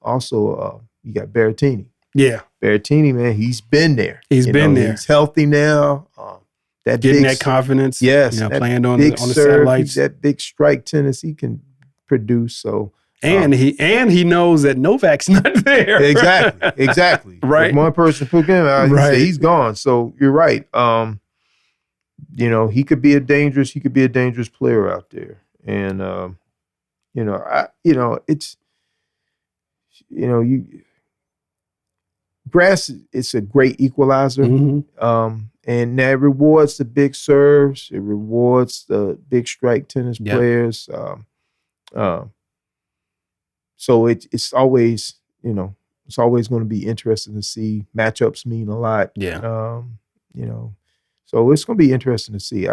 [SPEAKER 2] also you got Berrettini.
[SPEAKER 1] Yeah.
[SPEAKER 2] Berrettini, man, he's been there.
[SPEAKER 1] He's been there.
[SPEAKER 2] He's healthy now.
[SPEAKER 1] Getting that confidence.
[SPEAKER 2] Yes.
[SPEAKER 1] Playing on the satellites.
[SPEAKER 2] That big strike tennis he can produce. So
[SPEAKER 1] and he knows that Novak's not there.
[SPEAKER 2] Exactly.
[SPEAKER 1] Right.
[SPEAKER 2] If one person put him out, he's gone. So you're right. He could be a dangerous player out there. And grass is a great equalizer.
[SPEAKER 1] Mm-hmm.
[SPEAKER 2] And that rewards the big serves. It rewards the big strike tennis players. So it's always, it's always going to be interesting to see. Matchups mean a lot.
[SPEAKER 1] Yeah.
[SPEAKER 2] So it's going to be interesting to see.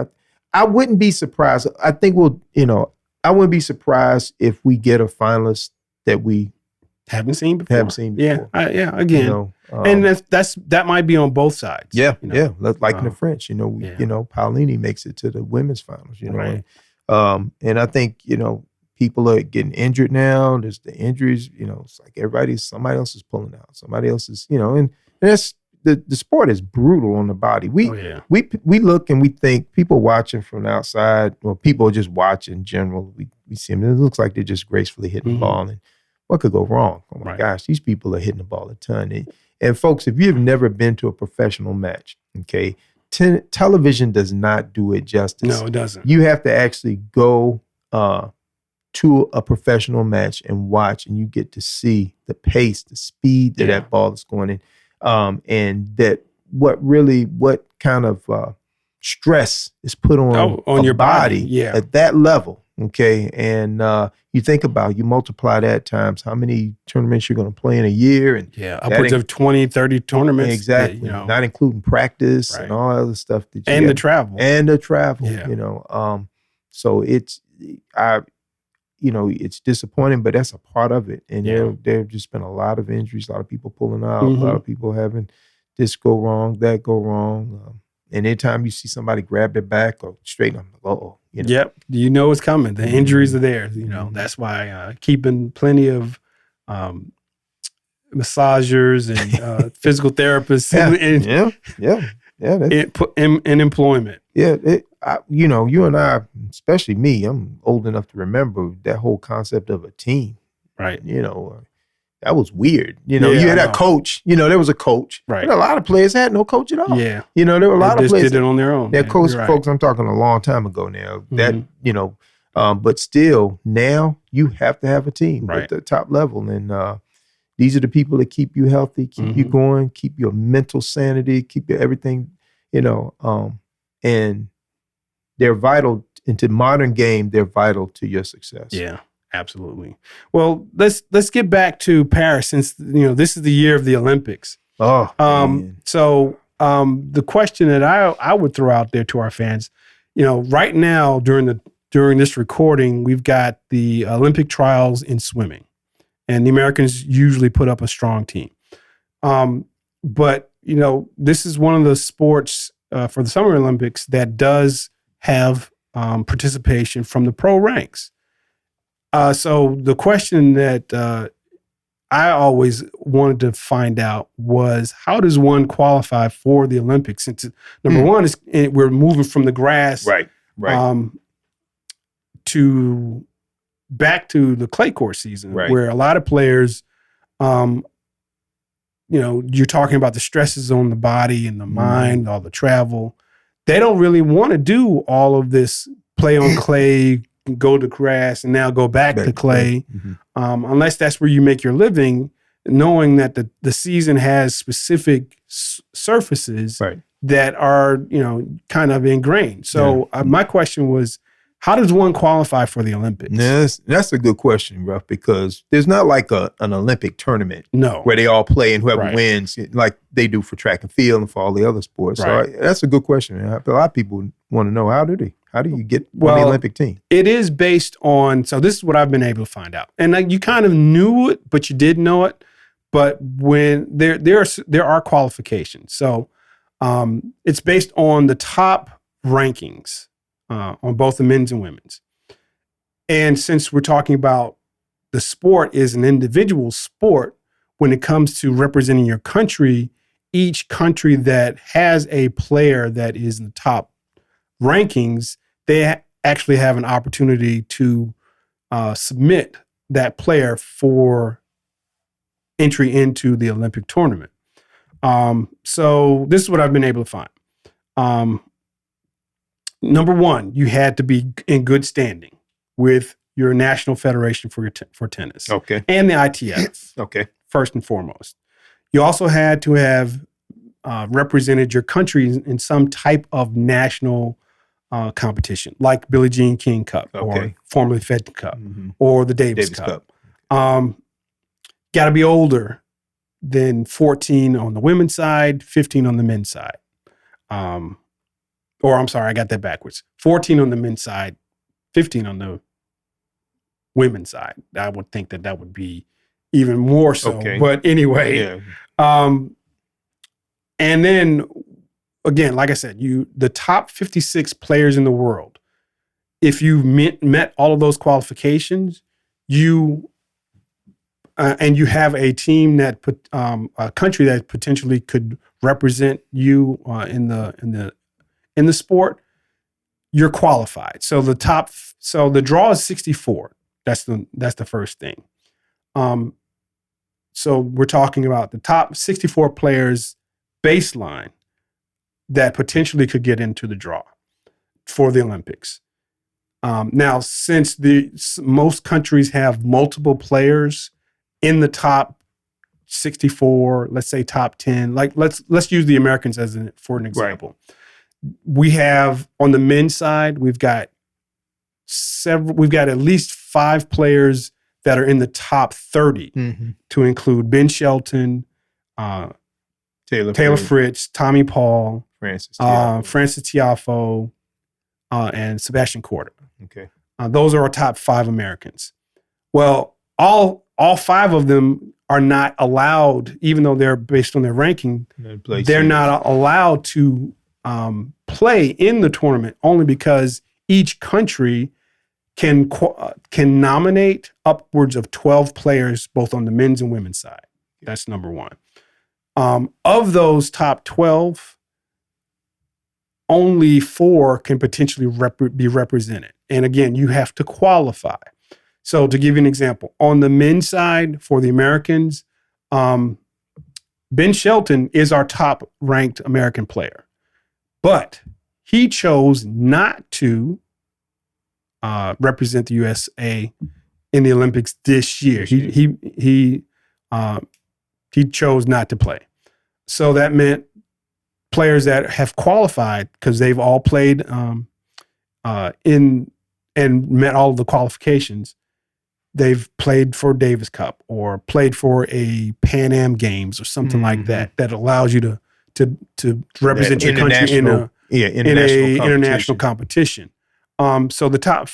[SPEAKER 2] I wouldn't be surprised. I think I wouldn't be surprised if we get a finalist that we
[SPEAKER 1] haven't seen before.
[SPEAKER 2] Yeah.
[SPEAKER 1] Again. And that might be on both sides.
[SPEAKER 2] Yeah. Like in the French, Paolini makes it to the women's finals,
[SPEAKER 1] Right.
[SPEAKER 2] And I think, people are getting injured now. There's the injuries, it's like somebody else is pulling out. Somebody else is, and that's the sport is brutal on the body. We look and we think people watching from the outside, or people just watch in general, we see them. It looks like they're just gracefully hitting the ball. And what could go wrong? Oh my gosh, these people are hitting the ball a ton. And folks, if you've never been to a professional match, okay, television does not do it justice.
[SPEAKER 1] No, it doesn't.
[SPEAKER 2] You have to actually go to a professional match and watch, and you get to see the pace, the speed that ball is going in, and that what kind of stress is put on
[SPEAKER 1] your body
[SPEAKER 2] at that level. Okay, and you think about, you multiply that times how many tournaments you're going to play in a year, and
[SPEAKER 1] upwards of 20, 30 tournaments.
[SPEAKER 2] Exactly, not including practice and all other stuff
[SPEAKER 1] the travel.
[SPEAKER 2] So it's disappointing, but that's a part of it. And there have just been a lot of injuries, a lot of people pulling out, a lot of people having this go wrong, that go wrong. And anytime you see somebody grab their back or straighten them,
[SPEAKER 1] Yep, it's coming. The injuries are there. That's why keeping plenty of massagers and physical therapists in employment.
[SPEAKER 2] Yeah, you and I, especially me, I'm old enough to remember that whole concept of a team.
[SPEAKER 1] Right.
[SPEAKER 2] That was weird. You had a coach. There was a coach.
[SPEAKER 1] Right.
[SPEAKER 2] And a lot of players had no coach at all.
[SPEAKER 1] Yeah.
[SPEAKER 2] There were a lot of players
[SPEAKER 1] did it on their own.
[SPEAKER 2] Yeah, coach folks. I'm talking a long time ago now. That but still now you have to have a team at the top level, and these are the people that keep you healthy, keep you going, keep your mental sanity, keep your everything. And they're vital into modern game. They're vital to your success.
[SPEAKER 1] Yeah. Absolutely. Well, let's get back to Paris, since this is the year of the Olympics. So the question that I would throw out there to our fans, right now during this recording, we've got the Olympic trials in swimming, and the Americans usually put up a strong team. But this is one of the sports for the Summer Olympics that does have participation from the pro ranks. So the question that I always wanted to find out was, how does one qualify for the Olympics? Since number one is we're moving from the grass,
[SPEAKER 2] right,
[SPEAKER 1] to back to the clay court season, where a lot of players, you're talking about the stresses on the body and the mind, all the travel. They don't really want to do all of this play on clay, go to grass, and now go back to clay, unless that's where you make your living, knowing that the season has specific surfaces that are, kind of ingrained. So my question was, how does one qualify for the Olympics?
[SPEAKER 2] That's a good question, Ruff, because there's not like an Olympic tournament where they all play and whoever wins, like they do for track and field and for all the other sports. So that's a good question. A lot of people want to know, how do How do you get on the Olympic team?
[SPEAKER 1] It is based on, so this is what I've been able to find out. And you kind of knew it, but you didn't know it. But when there are qualifications. So it's based on the top rankings on both the men's and women's. And since we're talking about the sport is an individual sport, when it comes to representing your country, each country that has a player that is in the top rankings, they actually have an opportunity to submit that player for entry into the Olympic tournament. So this is what I've been able to find. Number one, you had to be in good standing with your national federation for tennis.
[SPEAKER 2] Okay.
[SPEAKER 1] And the ITF.
[SPEAKER 2] Okay.
[SPEAKER 1] First and foremost. You also had to have represented your country in some type of national competition, like Billie Jean King Cup, or formerly Fed Cup, or the Davis Cup. Got to be older than 14 on the women's side, 15 on the men's side. Or I'm sorry, I got that backwards. 14 on the men's side, 15 on the women's side. I would think that would be even more so. Okay. But anyway, and then again, like I said, the top 56 players in the world, if you met all of those qualifications, and you have a team that a country that potentially could represent you in the sport, you're qualified. So the draw is 64. That's the first thing. So we're talking about the top 64 players baseline that potentially could get into the draw for the Olympics. Now, since most countries have multiple players in the top 64, let's say top 10, like let's use the Americans for an example. Right. We have on the men's side, we've got at least 5 players that are in the top 30 to include Ben Shelton, Taylor Fritz, Tommy Paul, Francis Tiafoe, and Sebastian Korda. Okay. Those are our top 5 Americans. Well, all 5 of them are not allowed, even though they're based on their ranking, they're not allowed to play in the tournament only because each country can nominate upwards of 12 players, both on the men's and women's side. That's number one. Of those top 12, only 4 can potentially be represented. And again, you have to qualify. So to give you an example, on the men's side for the Americans, Ben Shelton is our top ranked American player, but he chose not to represent the USA in the Olympics this year. He chose not to play. So that meant players that have qualified, because they've all played in and met all of the qualifications, they've played for Davis Cup or played for a Pan Am Games or something like that allows you to represent your country in an international competition. So the top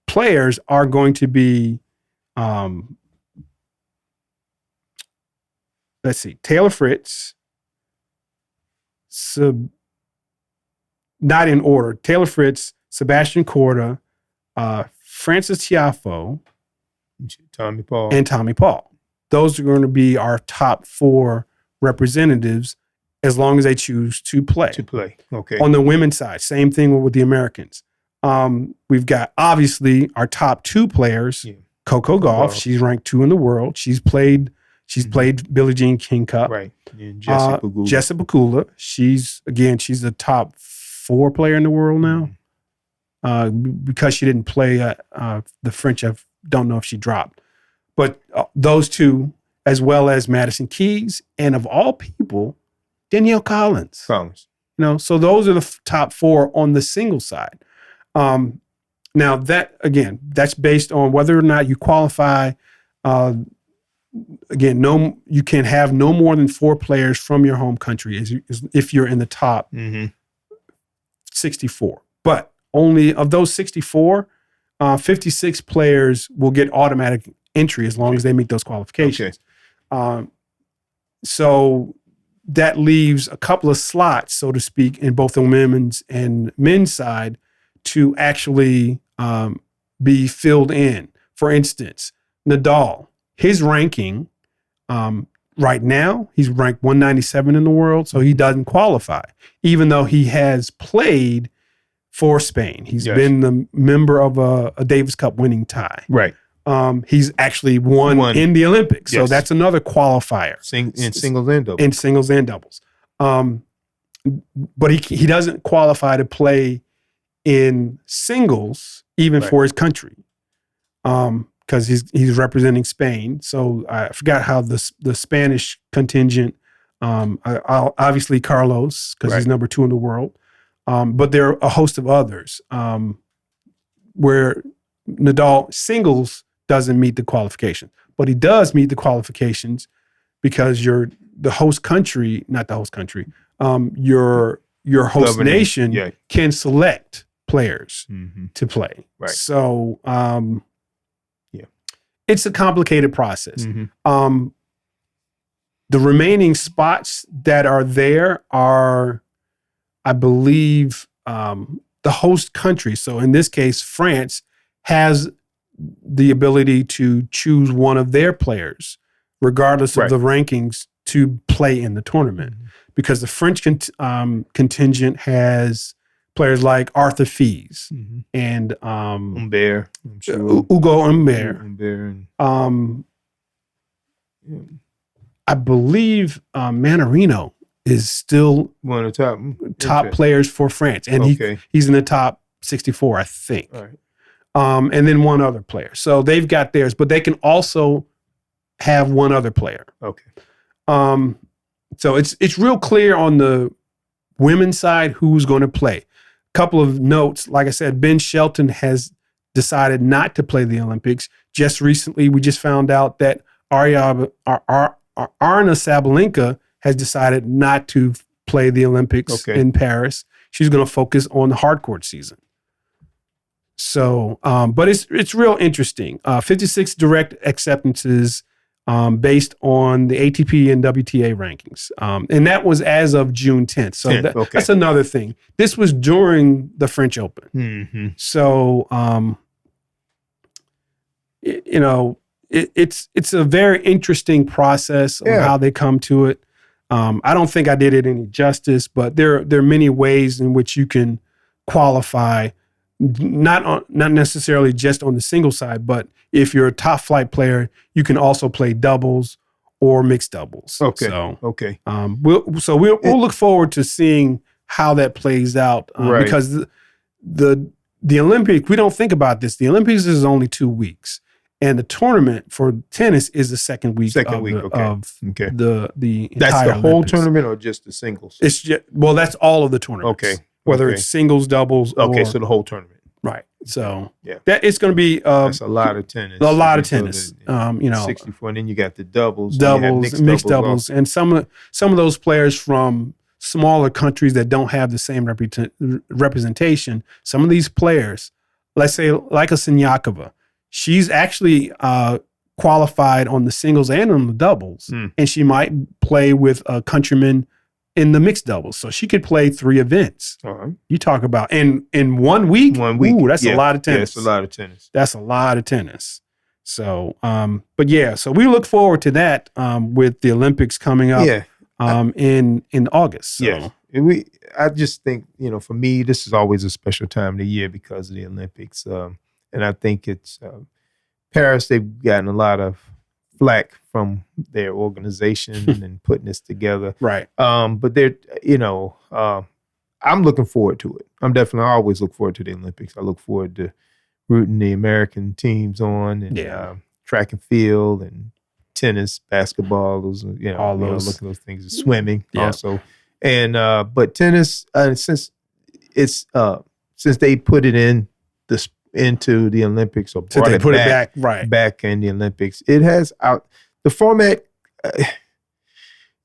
[SPEAKER 1] players are going to be, let's see, Taylor Fritz, not in order, Taylor Fritz, Sebastian Korda, Francis Tiafoe, and Tommy Paul. Those are going to be our top 4 representatives as long as they choose to play. Okay. On the women's side, same thing with the Americans. We've got obviously our top 2 players. Yeah. Coco Gauff, she's ranked 2 in the world. She's played Billie Jean King Cup. Right. And Jessie Pegula. She's the top 4 player in the world now. Because she didn't play the French, I don't know if she dropped. But those 2, as well as Madison Keys, and of all people, Danielle Collins. So those are the top 4 on the single side. Now that's based on whether or not you qualify. You can have no more than 4 players from your home country if you're in the top 64. But only of those 64, 56 players will get automatic entry as long as they meet those qualifications. So that leaves a couple of slots, so to speak, in both the women's and men's side to actually be filled in. For instance, Nadal, his ranking right now, he's ranked 197 in the world, so he doesn't qualify, even though he has played for Spain. He's been the member of a Davis Cup winning tie.
[SPEAKER 2] Right.
[SPEAKER 1] He's actually won in the Olympics. So that's another qualifier.
[SPEAKER 2] In singles and doubles.
[SPEAKER 1] In singles and doubles. But he doesn't qualify to play in singles, even for his country, because he's representing Spain. So I forgot how the Spanish contingent, obviously Carlos, because he's number 2 in the world. But there are a host of others where Nadal singles doesn't meet the qualification, but he does meet the qualifications because your host country, your host nation can select players to play. Right. So it's a complicated process. The remaining spots that are there are, I believe, the host country. So in this case, France has the ability to choose one of their players, regardless of the rankings, to play in the tournament. Because the French contingent has players like Arthur Fies and
[SPEAKER 2] Humbert, I'm sure.
[SPEAKER 1] Hugo Humbert. I believe Manarino is still
[SPEAKER 2] one of the
[SPEAKER 1] top players for France, and he's in the top 64, I think. All right. And then one other player. So they've got theirs, but they can also have one other player. Okay. So it's real clear on the women's side who's going to play. Couple of notes. Like I said, Ben Shelton has decided not to play the Olympics. Just recently, we just found out that Arna Sabalenka has decided not to play the Olympics in Paris. She's going to focus on the hard court season. So, but it's real interesting. 56 direct acceptances based on the ATP and WTA rankings. And that was as of June 10th. So that's another thing. This was during the French Open. So, it's a very interesting process on how they come to it. I don't think I did it any justice, but there are many ways in which you can qualify. Not necessarily just on the single side, but if you're a top flight player, you can also play doubles or mixed doubles. We'll look forward to seeing how that plays out because the Olympics, we don't think about this. The Olympics is only 2 weeks, and the tournament for tennis is the second week. Of the
[SPEAKER 2] that's the whole
[SPEAKER 1] Olympics.
[SPEAKER 2] Tournament or just the singles?
[SPEAKER 1] It's just, that's all of the tournaments. Whether it's singles, doubles, or,
[SPEAKER 2] so the whole tournament.
[SPEAKER 1] Right. So that it's going to be
[SPEAKER 2] that's a lot of tennis.
[SPEAKER 1] A lot of tennis.
[SPEAKER 2] 64, and then you got the doubles,
[SPEAKER 1] mixed doubles, and some of those players from smaller countries that don't have the same representation. Some of these players, let's say like a Siniakova, she's actually qualified on the singles and on the doubles, and she might play with a countryman in the mixed doubles. So she could play 3 events. You talk about in 1 week. 1 week. Ooh, that's a lot of tennis.
[SPEAKER 2] That's a lot of tennis.
[SPEAKER 1] That's a lot of tennis. So, so we look forward to that with the Olympics coming up in August. So.
[SPEAKER 2] I just think, for me, this is always a special time of the year because of the Olympics. And I think it's Paris, they've gotten a lot of flack from their organization and putting this together.
[SPEAKER 1] Right.
[SPEAKER 2] But they're, I'm looking forward to it. I always look forward to the Olympics. I look forward to rooting the American teams on and track and field and tennis, basketball, those, all those. Look at those things, swimming also. And, but tennis, since they put it into the Olympics or brought it back in the Olympics, it has out the format.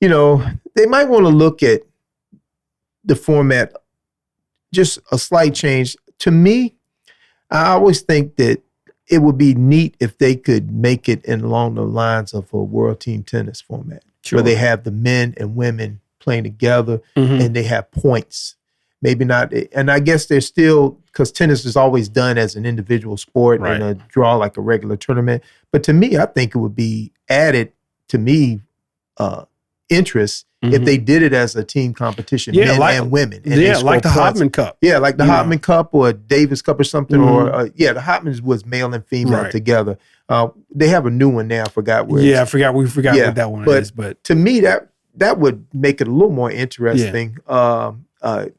[SPEAKER 2] They might want to look at the format, just a slight change to me, I always think that it would be neat if they could make it in along the lines of a world team tennis format, where they have the men and women playing together and they have points. Maybe not, and I guess they're still, because tennis is always done as an individual sport and a draw like a regular tournament. But to me, I think it would be added to me interest if they did it as a team competition, men and women. And
[SPEAKER 1] like the Hopman Cup.
[SPEAKER 2] Yeah, like the Hopman Cup or Davis Cup or something. Or the Hopman was male and female together. They have a new one now. I forgot where.
[SPEAKER 1] Yeah, we forgot what that one is. But
[SPEAKER 2] to me, that would make it a little more interesting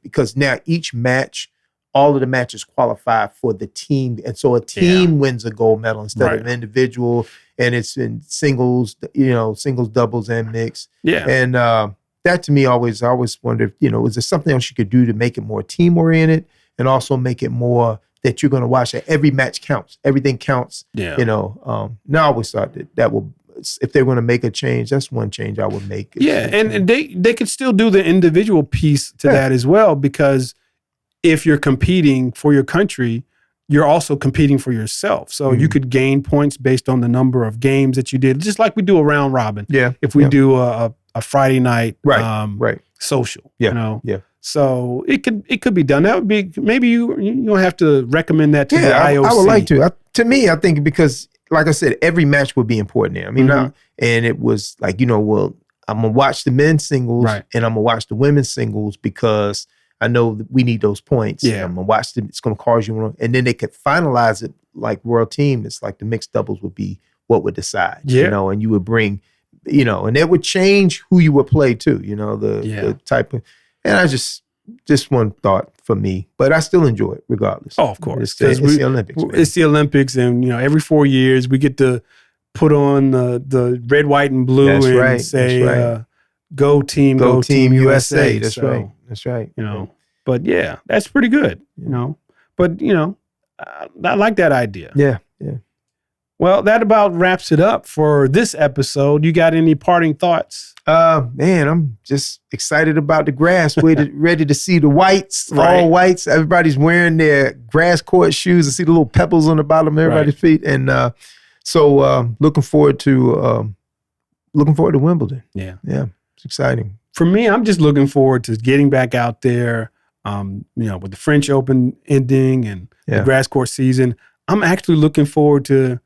[SPEAKER 2] because now each match, all of the matches qualify for the team, and so a team wins a gold medal instead of an individual. And it's in singles, singles, doubles, and mixed. Yeah. And that to me I always wondered, is there something else you could do to make it more team oriented and also make it more that you're going to watch that every match counts, everything counts. Yeah. Now I always thought that will, if they're going to make a change, that's one change I would make.
[SPEAKER 1] Yeah, and they could still do the individual piece to that as well, because if you're competing for your country, you're also competing for yourself. So you could gain points based on the number of games that you did, just like we do a round robin. Yeah. If we do a Friday night social, Yeah. So it could be done. That would be, maybe you don't have to recommend that to the IOC.
[SPEAKER 2] I would like to. To me, I think because, like I said, every match would be important there. I mean, and it was like, I'm going to watch the men's singles and I'm going to watch the women's singles because I know that we need those points. Yeah. I'm going to watch them. It's going to cause you. And then they could finalize it like world team. It's like the mixed doubles would be what would decide, and you would bring, and that would change who you would play too, the type of, and I just one thought for me, but I still enjoy it regardless.
[SPEAKER 1] Oh, of course.
[SPEAKER 2] It's the Olympics. Man.
[SPEAKER 1] It's the Olympics. And, every 4 years we get to put on the red, white, and blue say, go team USA.
[SPEAKER 2] That's right. That's right.
[SPEAKER 1] But yeah, that's pretty good. But I like that idea.
[SPEAKER 2] Yeah.
[SPEAKER 1] Well, that about wraps it up for this episode. You got any parting thoughts?
[SPEAKER 2] Man, I'm just excited about the grass. Ready to see the whites, all whites. Everybody's wearing their grass court shoes and see the little pebbles on the bottom of everybody's feet. And so looking forward to Wimbledon. Yeah, it's exciting.
[SPEAKER 1] For me, I'm just looking forward to getting back out there, with the French Open ending and the grass court season. I'm actually looking forward to,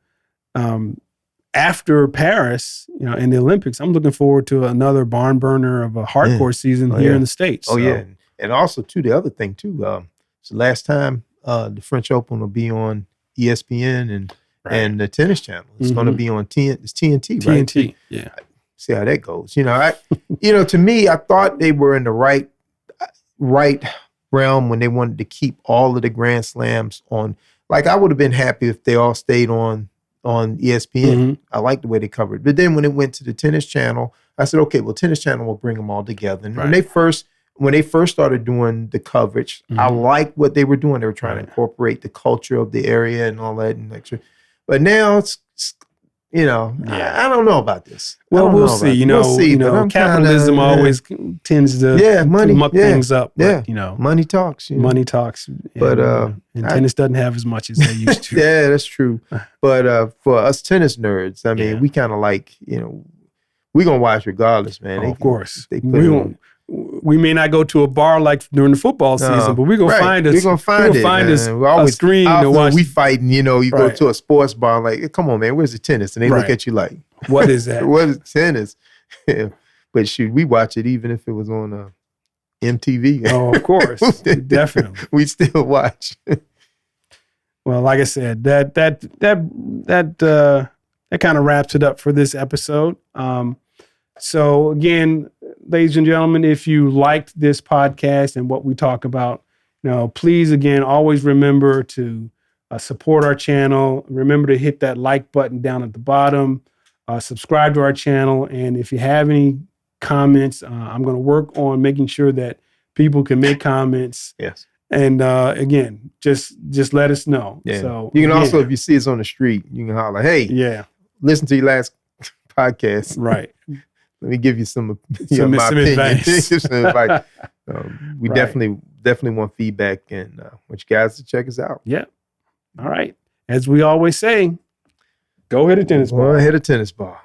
[SPEAKER 1] after Paris, in the Olympics, I'm looking forward to another barn burner of a hardcore season here in the States.
[SPEAKER 2] Oh, yeah. And also, too, the other thing, too, it's the last time the French Open will be on ESPN and the Tennis Channel. It's going to be on TNT, right?
[SPEAKER 1] TNT, yeah.
[SPEAKER 2] See how that goes. To me, I thought they were in the right realm when they wanted to keep all of the Grand Slams on. Like, I would have been happy if they all stayed on ESPN. I like the way they covered it. But then when it went to the Tennis Channel, I said, okay, well, Tennis Channel will bring them all together. And when they first started doing the coverage, I liked what they were doing. They were trying to incorporate the culture of the area and all that. But now it's I don't know about this.
[SPEAKER 1] Well, we'll see. We'll see. Capitalism always tends to muck things up. But,
[SPEAKER 2] money talks.
[SPEAKER 1] Money talks.
[SPEAKER 2] But
[SPEAKER 1] and tennis doesn't have as much as they used to.
[SPEAKER 2] Yeah, that's true. But for us tennis nerds, I mean, we kind of like, we're gonna watch regardless, man.
[SPEAKER 1] Of course, we may not go to a bar like during the football season, but we're gonna find us.
[SPEAKER 2] We're gonna find
[SPEAKER 1] a screen to watch.
[SPEAKER 2] We fighting, you go to a sports bar, like, come on, man, where's the tennis? And they look at you like,
[SPEAKER 1] what is that?
[SPEAKER 2] What is tennis? But shoot, we watch it even if it was on MTV.
[SPEAKER 1] Oh, of course, definitely.
[SPEAKER 2] We still watch.
[SPEAKER 1] Well, like I said, that kind of wraps it up for this episode. So again, ladies and gentlemen, if you liked this podcast and what we talk about, please, again, always remember to support our channel. Remember to hit that like button down at the bottom. Subscribe to our channel. And if you have any comments, I'm going to work on making sure that people can make comments.
[SPEAKER 2] Yes.
[SPEAKER 1] And again, just let us know.
[SPEAKER 2] Yeah.
[SPEAKER 1] So
[SPEAKER 2] you can also, if you see us on the street, you can holler, hey, listen to your last podcast.
[SPEAKER 1] Right.
[SPEAKER 2] Let me give you some
[SPEAKER 1] advice.
[SPEAKER 2] Some advice. We
[SPEAKER 1] Right.
[SPEAKER 2] definitely want feedback and want you guys to check us out.
[SPEAKER 1] Yeah. All right. As we always say, go hit a tennis ball.
[SPEAKER 2] Hit a tennis ball.